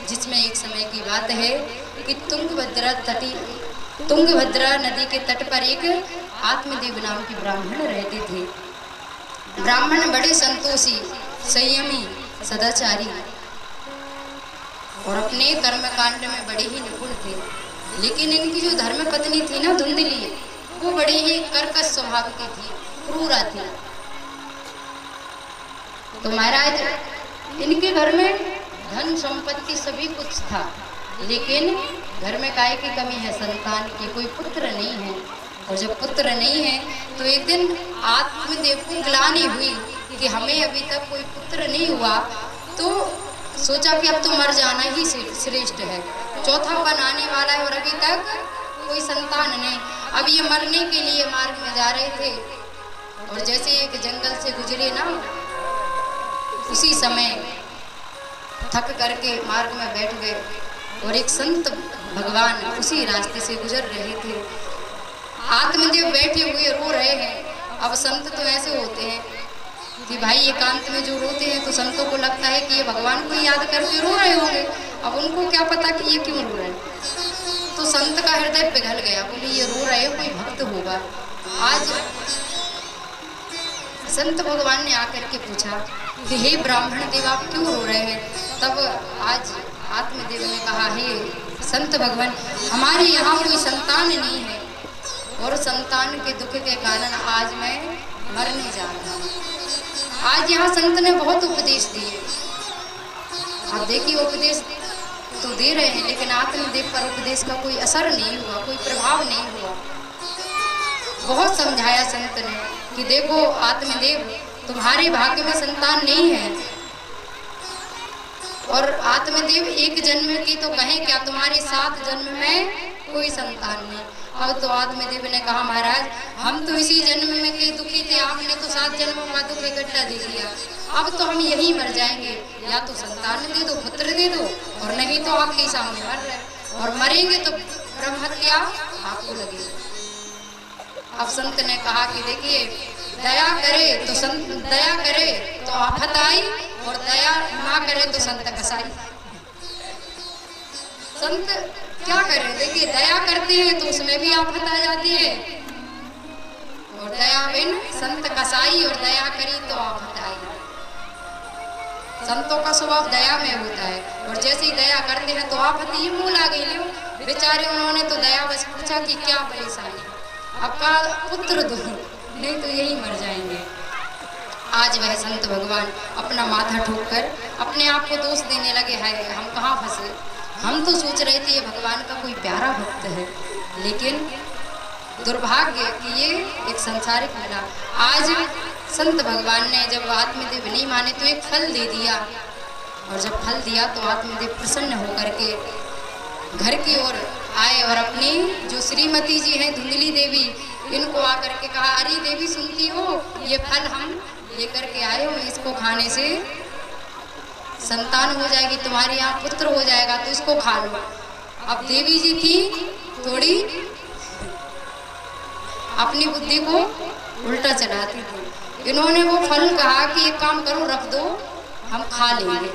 जिसमें एक समय की बात है कि तुंगभद्रा नदी के तट पर एक आत्मदेव नाम की ब्राह्मण रहते थे। ब्राह्मण बड़े संतोषी, संयमी, सदाचारी और अपने कर्मकांड में बड़े ही निपुण थे। लेकिन इनकी जो धर्म पत्नी थी ना धुंधली, वो बड़े ही कर्कश स्वभाव की थी, क्रूरा थी। तो महाराज इनके घर में धन संपत्ति सभी कुछ था, लेकिन घर में काय की कमी है, संतान की, कोई पुत्र नहीं है। और जब पुत्र नहीं है तो एक दिन आत्मदेव को ग्लानि हुई कि हमें अभी तक कोई पुत्र नहीं हुआ, तो सोचा कि अब तो मर जाना ही श्रेष्ठ है। चौथा पन आने वाला है और अभी तक कोई संतान नहीं। अब ये मरने के लिए मार्ग में जा रहे थे और जैसे एक जंगल से गुजरे ना, उसी समय थक करके मार्ग में बैठ गए और एक संत भगवान उसी रास्ते से गुजर रहे थे। आत्मदेव बैठे हुए रो रहे हैं। अब संत तो ऐसे होते हैं कि भाई एकांत में जो रोते हैं तो संतों को लगता है कि ये भगवान को याद करके रो रहे होंगे। अब उनको क्या पता कि ये क्यों रो रहे हैं। तो संत का हृदय पिघल गया, बोले ये रो रहे हो, कोई भक्त होगा। आज संत भगवान ने आकर के पूछा कि हे ब्राह्मण देव आप क्यों रो रहे हैं। तब आज आत्मदेव ने कहा, हे संत भगवान, हमारे यहाँ कोई संतान नहीं है और संतान के दुख के कारण आज मैं मरने जा रहा हूँ। आज यहाँ संत ने बहुत उपदेश दिए। आप देखिए उपदेश तो दे रहे हैं लेकिन आत्मदेव पर उपदेश का कोई असर नहीं हुआ, कोई प्रभाव नहीं हुआ। बहुत समझाया संत ने कि देखो आत्मदेव, तुम्हारे भाग्य में संतान नहीं है और आत्मदेव एक जन्म की तो कहें क्या, तुम्हारे 7 जन्म में कोई संतान नहीं। अब तो आत्मदेव ने कहा, महाराज हम तो इसी जन्म में के दुखी थे, आपने तो 7 जन्मों का दुख इकट्ठा दे दिया। अब तो हम यहीं मर जाएंगे, या तो संतान दे दो, पुत्र दे दो, और नहीं तो आपके सामने मर रहे, और मरेंगे तो ब्रह्म हत्या आपको लगेगी। अब संत ने कहा कि देखिए, दया करे तो आफत आई और दया ना करे तो संत कसाई। संत क्या करें, देखिए दया करते हैं तो उसमें भी आफत आ जाती है, और दया बिन संत कसाई, और दया करी तो आफत आई। संतों का स्वभाव दया में होता है, और जैसे ही दया करते हैं तो आफत ही मूल आ गई। लो बेचारे, उन्होंने तो दया बस पूछा कि क्या परेशानी, आपका पुत्र दो, नहीं तो यही मर जाएंगे। आज वह संत भगवान अपना माथा ठोककर अपने आप को दोष देने लगे, है हम कहाँ फंसे। हम तो सोच रहे थे ये भगवान का कोई प्यारा भक्त है, लेकिन दुर्भाग्य कि ये एक संसारिक मिला। आज संत भगवान ने जब आत्मदेव नहीं माने तो एक फल दे दिया, और जब फल दिया तो आत्मदेव प्रसन्न होकर के घर की ओर आए और अपनी जो श्रीमती जी हैं धुंधली देवी, इनको आकर के कहा, अरे देवी सुनती हो, ये फल हम लेकर के आए हो, इसको खाने से संतान हो जाएगी, तुम्हारे यहाँ पुत्र हो जाएगा, तो इसको खा लो। अब देवी जी थी थोड़ी अपनी बुद्धि को उल्टा चलाती थी। इन्होंने वो फल कहा कि एक काम करो, रख दो, हम खा लेंगे।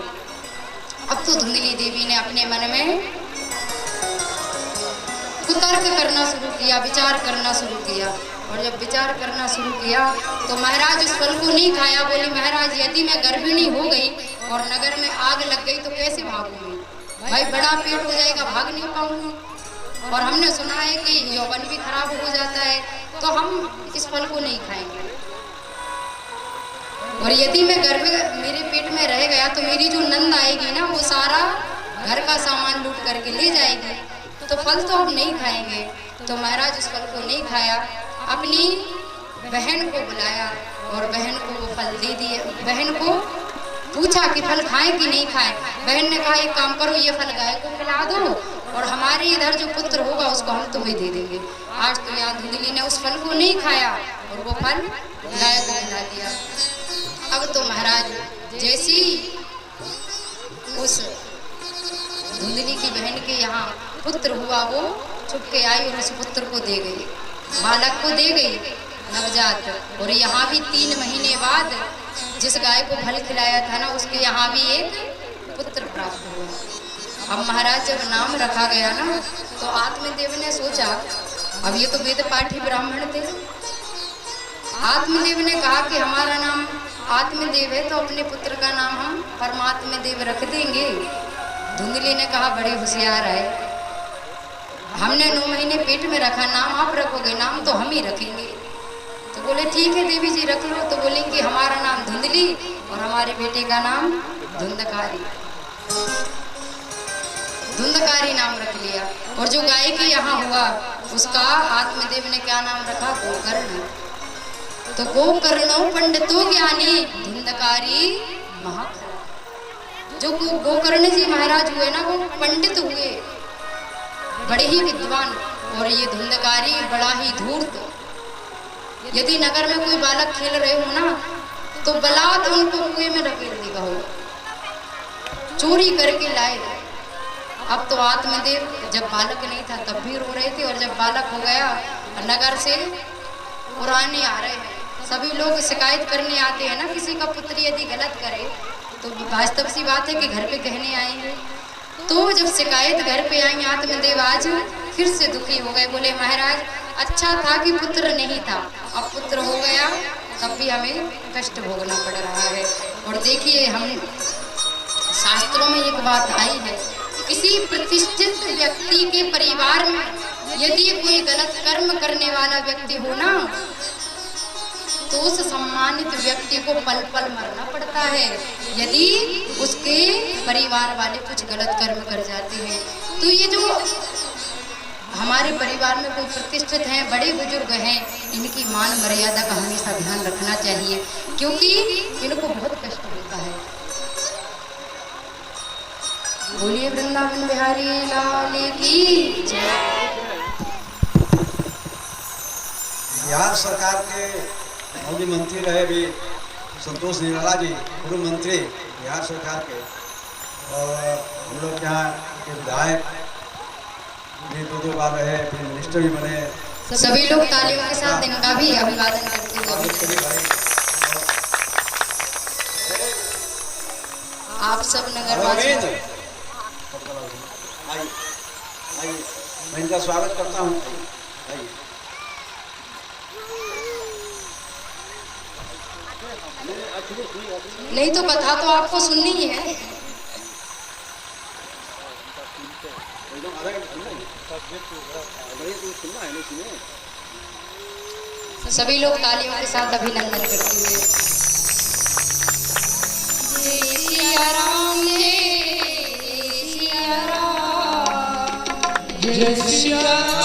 अब तो धुंधली देवी ने अपने मन में कुतर्क करना शुरू किया, विचार करना शुरू किया, और जब विचार करना शुरू किया तो महाराज उस फल को नहीं खाया। बोली, महाराज यदि मैं गर्भिणी हो गई और नगर में आग लग गई तो कैसे भागूंगी, भाई बड़ा पेट हो जाएगा, भाग नहीं पाऊंगी, और हमने सुना है कि यौवन भी खराब हो जाता है, तो हम इस फल को नहीं खाएंगे। और यदि मैं गर्भ मेरे पेट में रह गया तो मेरी जो नंद आएगी ना, वो सारा घर का सामान लूट करके ले जाएगी, तो फल तो हम नहीं खाएंगे। तो महाराज उस फल को नहीं खाया, अपनी बहन को बुलाया और बहन को वो फल दे दिए। बहन को पूछा कि फल खाएं कि नहीं खाएं। बहन ने कहा, एक काम करो, ये फल गाय को खिला दो, और हमारे इधर जो पुत्र होगा उसको हम तुम्हें दे देंगे। आज तो यहाँ धुंधली ने उस फल को नहीं खाया और वो फल गाय को खिला दिया। अब तो महाराज जैसी उस धुंधली की बहन के यहाँ पुत्र हुआ, वो छुप के आई और उस पुत्र को दे गई, बालक को दे गई, नवजात। और यहाँ भी 3 महीने बाद जिस गाय को फल खिलाया था ना, उसके यहाँ भी एक पुत्र प्राप्त हुआ। अब महाराज जब नाम रखा गया ना, तो आत्मदेव ने सोचा, अब ये तो वेद पाठी ब्राह्मण थे, आत्मदेव ने कहा कि हमारा नाम आत्मदेव है तो अपने पुत्र का नाम हम परमात्मदेव रख देंगे। धुंधली ने कहा, बड़े होशियार है, हमने 9 महीने पेट में रखा, नाम आप रखोगे, नाम तो हम ही रखेंगे। तो बोले ठीक है देवी जी रख लो। तो बोले कि हमारा नाम धुंधली और हमारे बेटे का नाम धुंधकारी, धुंधकारी नाम रख लिया। और जो गाय के यहाँ हुआ उसका आत्मदेव ने क्या नाम रखा, गोकर्ण। तो गोकर्णो पंडितो ज्ञानी धुंधकारी महाखरा। जो गोकर्ण जी महाराज हुए ना, वो पंडित हुए, बड़े ही विद्वान, और ये धुंधकारी बड़ा ही धूर्त। यदि नगर में कोई बालक खेल रहे हो ना, तो बलात् उनको कुएं में धकेल देगा, हो चोरी करके लाए। अब तो आत्मदेव जब बालक नहीं था तब भी रो रहे थे, और जब बालक हो गया नगर से पुराने आ रहे हैं सभी लोग शिकायत करने आते हैं ना, किसी का पुत्र यदि गलत करे तो वास्तव सी बात है कि घर पे कहने आएंगे। तो जब शिकायत घर पे आई आत्मदेव आज फिर से दुखी हो गए, बोले महाराज अच्छा था कि पुत्र नहीं था, अब पुत्र हो गया तब भी हमें कष्ट भोगना पड़ रहा है। और देखिए हम शास्त्रों में एक बात आई है, किसी प्रतिष्ठित व्यक्ति के परिवार में यदि कोई गलत कर्म करने वाला व्यक्ति हो ना, तो उस सम्मानित व्यक्ति को पल पल मरना पड़ता है यदि उसके परिवार वाले कुछ गलत कर्म कर जाते हैं। तो ये जो हमारे परिवार में कोई प्रतिष्ठित हैं, बड़े बुजुर्ग हैं, इनकी मान मर्यादा का हमेशा ध्यान रखना चाहिए, क्योंकि इनको बहुत कष्ट होता है। बोलिए वृंदावन बिहारी लाल की जय। बिहार सरकार के मोदी मंत्री रहे भी संतोष निराला जी, पूर्व मंत्री बिहार सरकार के, और हम लोग के यहाँ के विधायक भी दो बार रहे, फिर मिनिस्टर भी बने। सभी लोग तालियों के साथ इनका भी अभिवादन करते हुए आप सब नगरवासी आइए, मैं इनका स्वागत करता हूँ। आइए। नहीं तो कथा तो आपको सुननी ही है। सभी लोग तालियों के साथ अभिनंदन करते हुए जय सिया राम, जय सिया राम, जय सिया राम।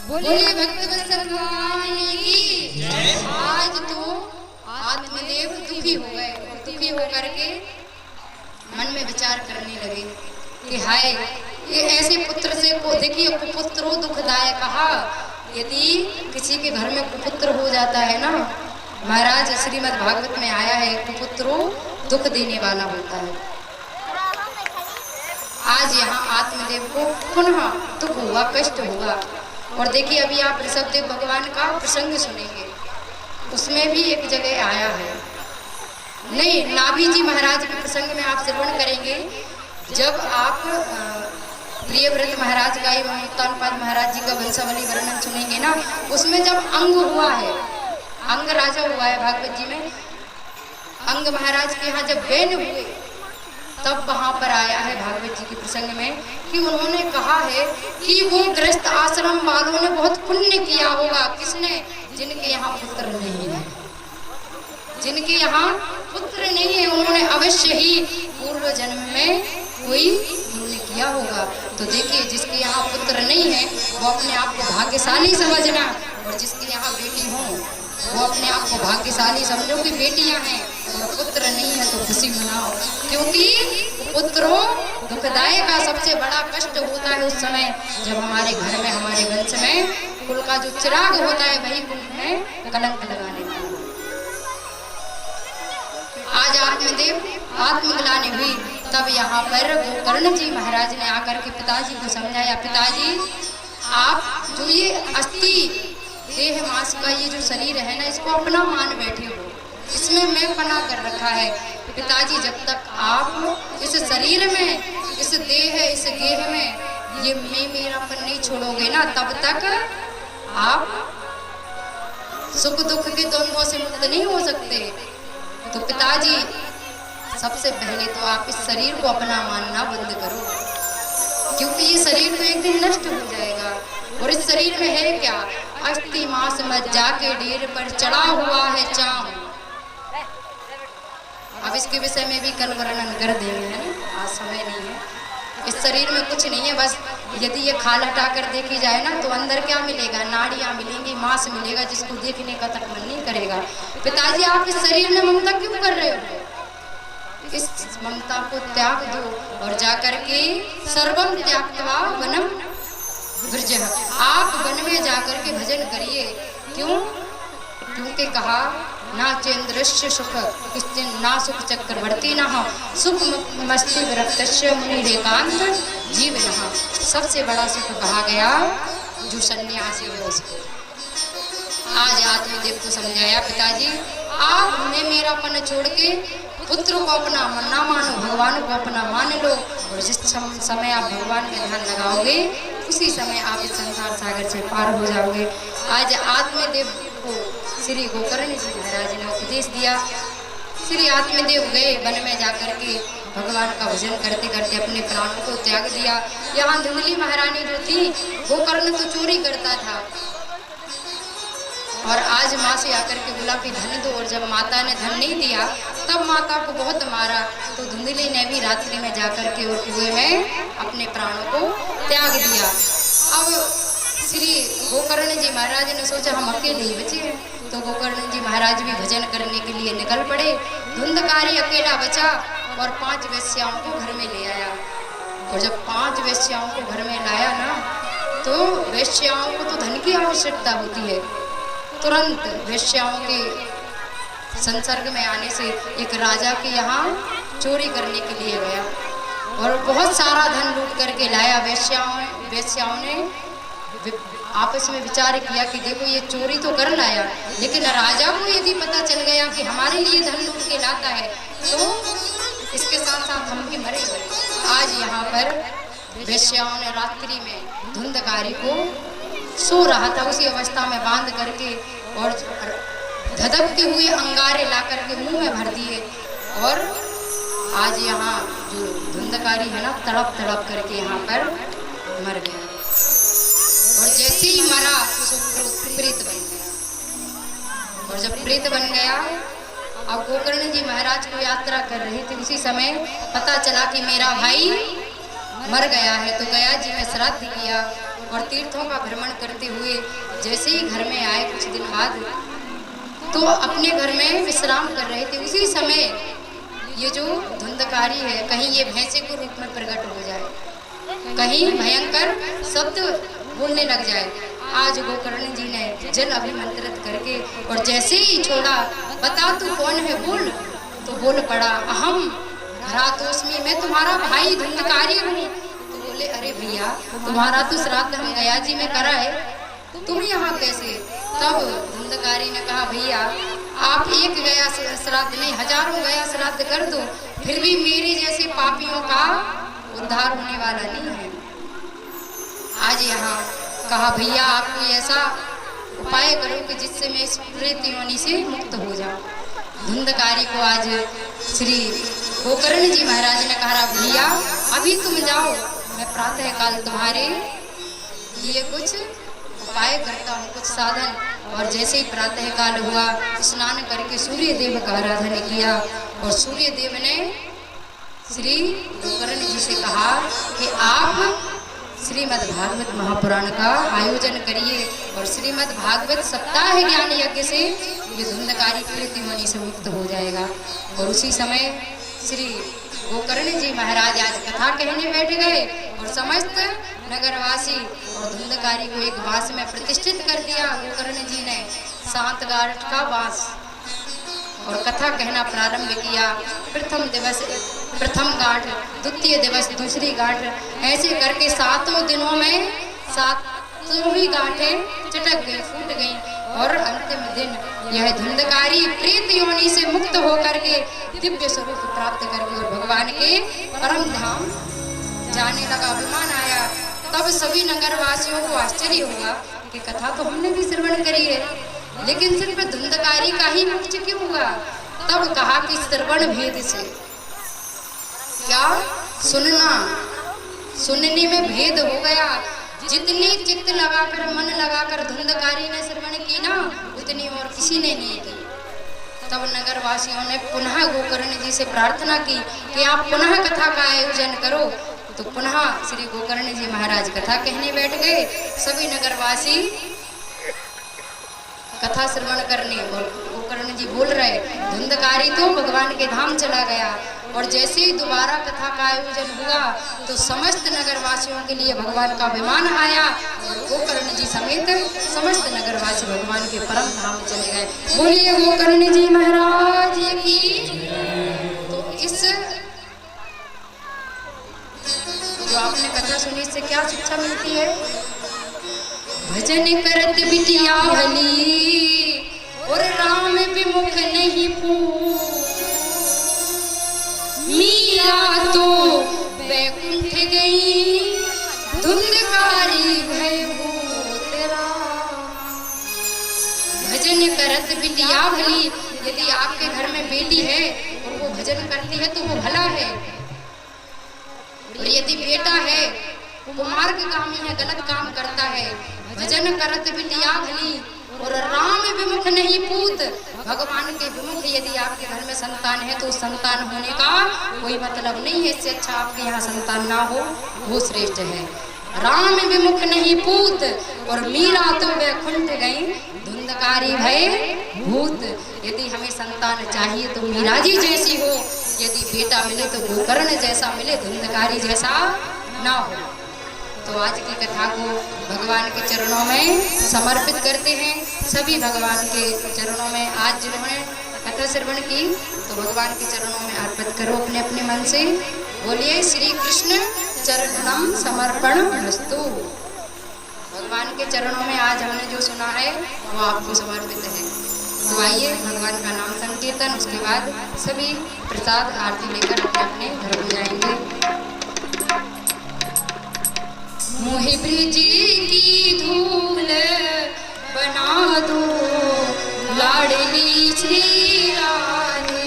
बोलिए भक्तवत्सल भगवान की आज तो आत्मदेव दुखी हो गए, दुखी होकर के मन में विचार करने लगे कि हाय ये ऐसे पुत्र से को देखिए, कुपुत्रो दुखदाय कहा, यदि किसी के घर में कुपुत्र हो जाता है ना, महाराज श्रीमद् भागवत में आया है, कुपुत्रो दुख देने वाला होता है। आज यहाँ आत्मदेव को पुनः दुख हुआ, कष्ट हुआ। और देखिए अभी आप ऋषभदेव भगवान का प्रसंग सुनेंगे, उसमें भी एक जगह आया है, नहीं नाभि जी महाराज के प्रसंग में आप श्रवण करेंगे। जब आप प्रियव्रत महाराज का एवं मुक्तानपाद महाराज जी का वंशावली वर्णन सुनेंगे ना, उसमें जब अंग हुआ है, अंग राजा हुआ है भागवत जी में, अंग महाराज के यहाँ जब बैन हुए तब वहां पर आया है भागवत जी के प्रसंग में कि उन्होंने कहा है कि वो गृहस्थ आश्रम वालों ने बहुत पुण्य किया होगा। किसने? जिनके यहाँ पुत्र नहीं है, जिनके यहाँ पुत्र नहीं है, उन्होंने अवश्य ही पूर्व जन्म में कोई पुण्य किया होगा। तो देखिए जिसके यहाँ पुत्र नहीं है वो अपने आप को भाग्यशाली समझना, और जिसके यहाँ बेटी हो वो अपने आप को भाग्यशाली समझो कि बेटियां हैं, और पुत्र नहीं है तो खुशी मनाओ, क्योंकि पुत्रों दुखदायक का सबसे बड़ा कष्ट होता है उस समय जब हमारे घर में, हमारे वंश में कुल का जो चिराग होता है वही कुल में कलंक लगाने वाला। आज आत्मदेव आत्मग्लानि हुई, तब यहाँ पर गोकर्ण जी महाराज ने आकर के पिताजी को समझाया, पिताजी आप जो ये अस्थि देह मांस का ये जो शरीर है ना, इसको अपना मान बैठे हो, इसमें मैं पना कर रखा है। पिताजी जब तक आप इस शरीर में, इस देह, इस गेह में ये मैं मेरापन नहीं छोड़ोगे ना, तब तक आप सुख दुख के द्वंद्वों से मुक्त नहीं हो सकते। तो पिताजी सबसे पहले तो आप इस शरीर को अपना मानना बंद करो, क्योंकि ये शरीर तो एक दिन नष्ट हो जाएगा। और इस शरीर में है क्या? अस्थि मांस मज्जा के ढेर पर चढ़ा हुआ है चाम। अब इसके विषय में भी कल वर्णन कर देंगे, आज समय नहीं है। इस शरीर में कुछ नहीं है, बस यदि ये खाल हटा कर देखी जाए ना तो अंदर क्या मिलेगा? नाड़ियाँ मिलेंगी, मांस मिलेगा, जिसको देखने का तक मन नहीं करेगा। पिताजी आप इस शरीर में ममता क्यों कर रहे हो? इस ममता को त्याग दो और जाकर के सर्वम त्यागत्वा वनम ब्रजः, आप वन में जाकर के भजन करिए। क्यों? क्योंकि कहा ना चेन्द्रस्य सुख किश्चिन ना सुख चक्रवर्ती न सुख मस्ति विरक्तस्य मुनि एकांत जीव न। सबसे बड़ा सुख कहा गया जो सन्यासी है उसको। आज आत्मदेव को समझाया, पिताजी आपने मेरापन छोड़ के पुत्र को अपना ना मानो, भगवान को अपना मान लो, और जिस समय आप भगवान का ध्यान लगाओगे उसी समय आप इस संसार सागर से पार हो जाओगे। आज आत्मदेव को श्री गोकर्ण जी महाराज ने उपदेश दिया। श्री आत्मदेव गए वन में जाकर के भगवान का भजन करते करते अपने प्राणों को त्याग दिया। यहाँ धुंधली महारानी जो थी, गोकर्ण तो चोरी करता था और आज माँ से आकर के बोला कि धन दो, और जब माता ने धन नहीं दिया तब माता को बहुत मारा। तो धुंधली ने भी रात्रि में जाकर के और कुएं में अपने प्राणों को त्याग दिया। अब श्री गोकर्ण जी महाराज ने सोचा हम अकेले ही बचे हैं, तो गोकर्ण जी महाराज भी भजन करने के लिए निकल पड़े। धुंधकारी अकेला बचा और 5 वेश्याओं को घर में ले आया। और जब 5 वेश्याओं को घर में लाया ना, तो वेश्याओं को तो धन की आवश्यकता होती है। तुरंत वेश्याओं के संसर्ग में आने से एक राजा के यहाँ चोरी करने के लिए गया और बहुत सारा धन लूट करके लाया। वेश्याओं ने आपस में विचार किया कि देखो ये चोरी तो कर लाया, लेकिन राजा को यदि पता चल गया कि हमारे लिए धन लूट के लाता है तो इसके साथ साथ हम भी मरेंगे। आज यहाँ पर वेश्याओं ने रात्रि में धुंधकारी को सो रहा था उसी अवस्था में बांध करके और धधकते हुए अंगारे ला करके मुंह में भर दिए। और आज यहाँ जो धुंधकारी है ना, तड़प तड़प करके यहाँ पर मर गया। और जैसे ही मरा तो प्रेत बन गया। और जब प्रेत बन गया, अब गोकर्ण जी महाराज को यात्रा कर रहे थे, उसी समय पता चला कि मेरा भाई मर गया है। तो गया जी ने श्राद्ध किया और तीर्थों का भ्रमण करते हुए जैसे ही घर में आए कुछ दिन बाद, तो अपने घर में विश्राम कर रहे थे। उसी समय ये जो धुंधकारी है, कहीं ये भैंसे को रूप में प्रकट हो जाए, कहीं भयंकर शब्द बोलने लग जाए। आज गोकर्ण जी ने जल अभिमंत्रित करके और जैसे ही छोड़ा, बता तू कौन है बोल, तो बोल पड़ा अहम भ्रातोस्मि, मैं तुम्हारा भाई धुंधकारी हूँ। तो बोले अरे भैया तुम्हारा तो श्राद्ध हम गया जी में करा है, तुम यहाँ कैसे? तब धुंधकारी ने कहा भैया आप एक गया श्राद्ध नहीं, हजारों गया श्राद्ध कर दो, फिर भी मेरे जैसे पापियों का उद्धार होने वाला नहीं है। आज यहाँ कहा भैया आप कोई ऐसा उपाय करो कि जिससे मैं इस प्रेत योनि से मुक्त हो जाऊं। धुंधकारी को आज श्री गोकर्ण जी महाराज ने कहा भैया अभी तुम जाओ, मैं प्रातः काल तुम्हारे लिए कुछ उपाय करता हूँ, कुछ साधन। और जैसे ही प्रातः काल हुआ, स्नान करके सूर्य देव का आराधन किया और सूर्य देव ने श्री गोकर्ण जी से कहा कि आप श्रीमद् भागवत महापुराण का आयोजन करिए और श्रीमद् भागवत सप्ताह ज्ञान यज्ञ से ये धुंधकारी प्रेत योनि से मुक्त हो जाएगा। और उसी समय श्री गोकर्ण जी महाराज आज कथा कहने बैठ गए और समस्त नगरवासी और धुंधकारी को एक बांस में प्रतिष्ठित कर दिया। गोकर्ण जी ने 7 गांठ का बांस और कथा कहना प्रारंभ किया। प्रथम दिवस प्रथम गांठ, द्वितीय दिवस दूसरी गांठ, ऐसे करके 7 दिनों में 7 ही गांठें चटक गई, फूट गई। और अंतिम दिन यह धुंधकारी प्रेत योनि से मुक्त होकर के दिव्य स्वरूप प्राप्त करके और भगवान के परम धाम जाने लगा। विमान आया, तब सभी नगरवासियों को आश्चर्य हुआ कि कथा तो हमने भी श्रवण करी है, लेकिन सिर्फ धुंधकारी का ही मोक्ष क्यों हुआ? तब कहा कि श्रवण भेद से, क्या सुनना, सुनने में भेद हो गया। जितनी चित्त लगाकर मन लगाकर धुंधकारी ने श्रवण की ना, उतनी और किसी ने नहीं की। तब नगरवासियों ने पुनः गोकर्ण जी से प्रार्थना की कि आप पुनः कथा का आयोजन करो। तो पुनः श्री गोकर्ण जी महाराज कथा कहने बैठ गए। सभी नगरवासी कथा श्रवण करने और गोकर्ण जी बोल रहे, धुंधकारी तो भगवान के धाम चला गया और जैसे ही दोबारा कथा का आयोजन हुआ तो समस्त नगरवासियों के लिए भगवान का विमान आया और गोकर्ण जी समेत समस्त नगरवासी भगवान के परम धाम चले गए। बोलिए गोकर्ण जी महाराज की। तो इस जो आपने कथा सुनी इससे क्या शिक्षा मिलती है? भजन करत बिटिया भली और राम विमुख नहीं पूत, मीरा तो बैकुंठ गई धुंधकारी भय भूत राम। भजन करत बिटिया भली, यदि आपके घर में बेटी है और वो भजन करती है तो वो भला है, और यदि बेटा है वो मार्गगामी है, गलत काम करता है। भजन करत बिटिया भली और राम विमुख नहीं पूत, भगवान के विमुख यदि आपके घर में संतान है तो संतान होने का कोई मतलब नहीं है। इससे अच्छा आपके यहाँ संतान ना हो वो श्रेष्ठ है। राम विमुख नहीं पूत और मीरा तो वैकुंठ गई धुंधकारी भय भूत। यदि हमें संतान चाहिए तो मीरा जी जैसी हो, यदि बेटा मिले तो गोकर्ण जैसा मिले, धुंधकारी जैसा ना हो। तो आज की कथा को भगवान के चरणों में समर्पित करते हैं। सभी भगवान के चरणों में आज जिन्होंने कथा श्रवण की तो भगवान के चरणों में अर्पित करो अपने अपने मन से। बोलिए श्री कृष्ण चरणम समर्पण मस्तु। भगवान के चरणों में आज हमने जो सुना है वो आपको समर्पित है। तो आइए भगवान का नाम संकीर्तन, उसके बाद सभी प्रसाद आरती लेकर अपने अपने घर को जाएंगे। मोहि ब्रिज की धूल बना दो लाडली श्री राधे।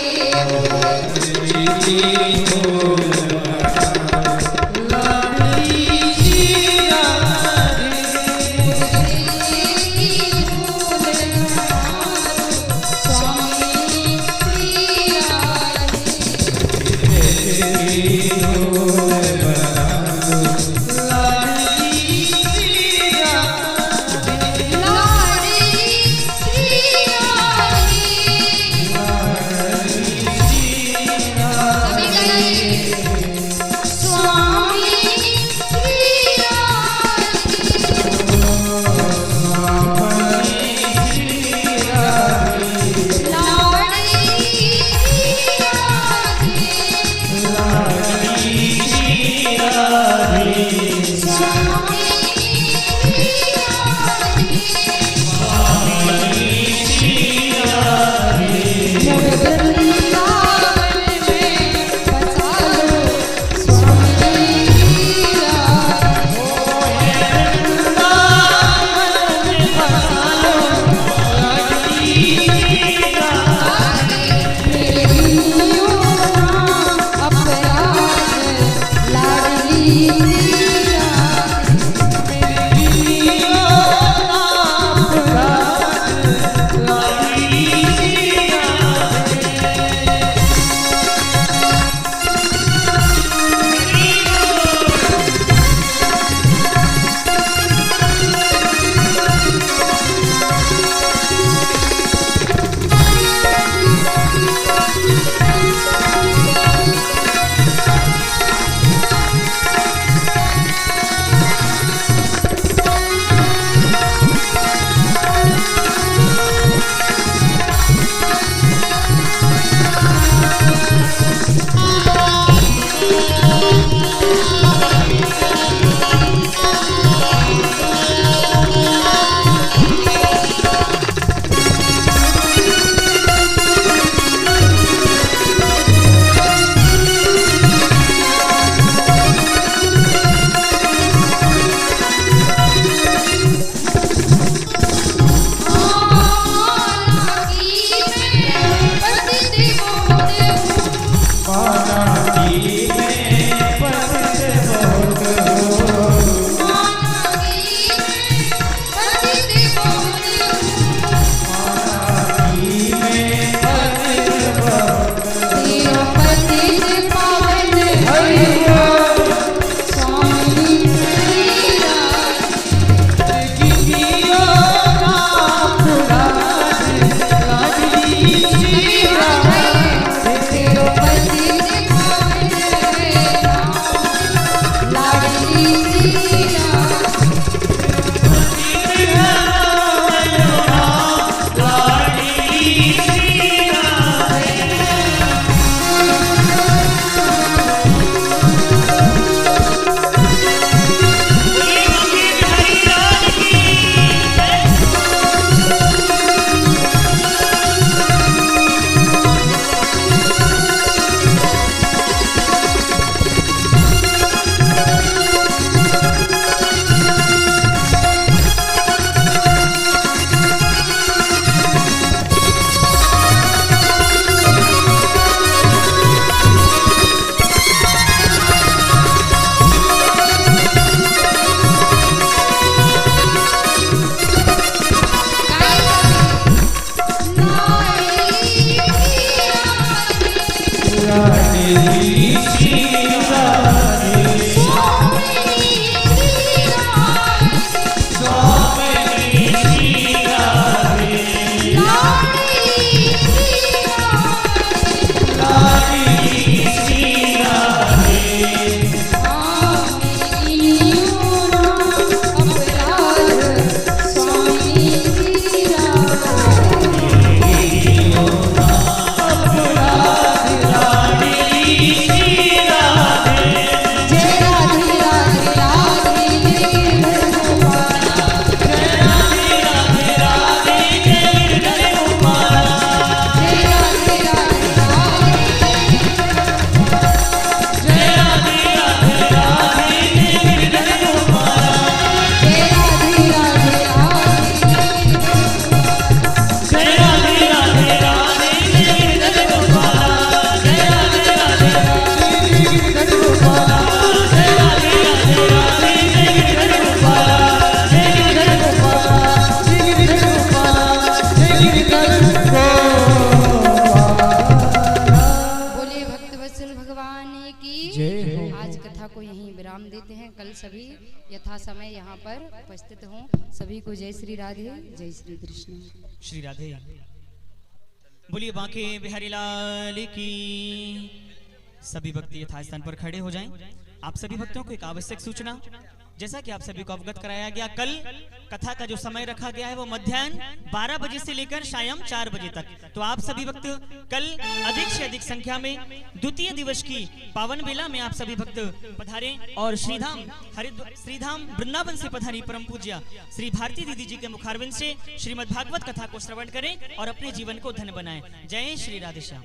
कथा को यहीं विराम देते हैं। कल सभी यथा समय यहाँ पर उपस्थित हों। सभी को जय श्री राधे, जय श्री कृष्ण। श्री राधे। बोलिए बांके बिहारी लाल की। सभी भक्त यथास्थान पर खड़े हो जाएं। आप सभी भक्तों को एक आवश्यक सूचना, जैसा कि आप सभी को अवगत कराया गया, कल कथा का जो समय रखा गया है वो मध्याह्न 12 बजे से लेकर शायम 4 बजे तक। तो आप सभी भक्त कल अधिक से अधिक संख्या में द्वितीय दिवस की पावन बेला में आप सभी भक्त पधारें और श्रीधाम वृंदावन से पधारी परम पूज्य श्री भारती दीदी जी के मुखारविंद से श्रीमद् भागवत कथा को श्रवण करें और अपने जीवन को धन्य बनाएं। जय श्री राधे श्याम।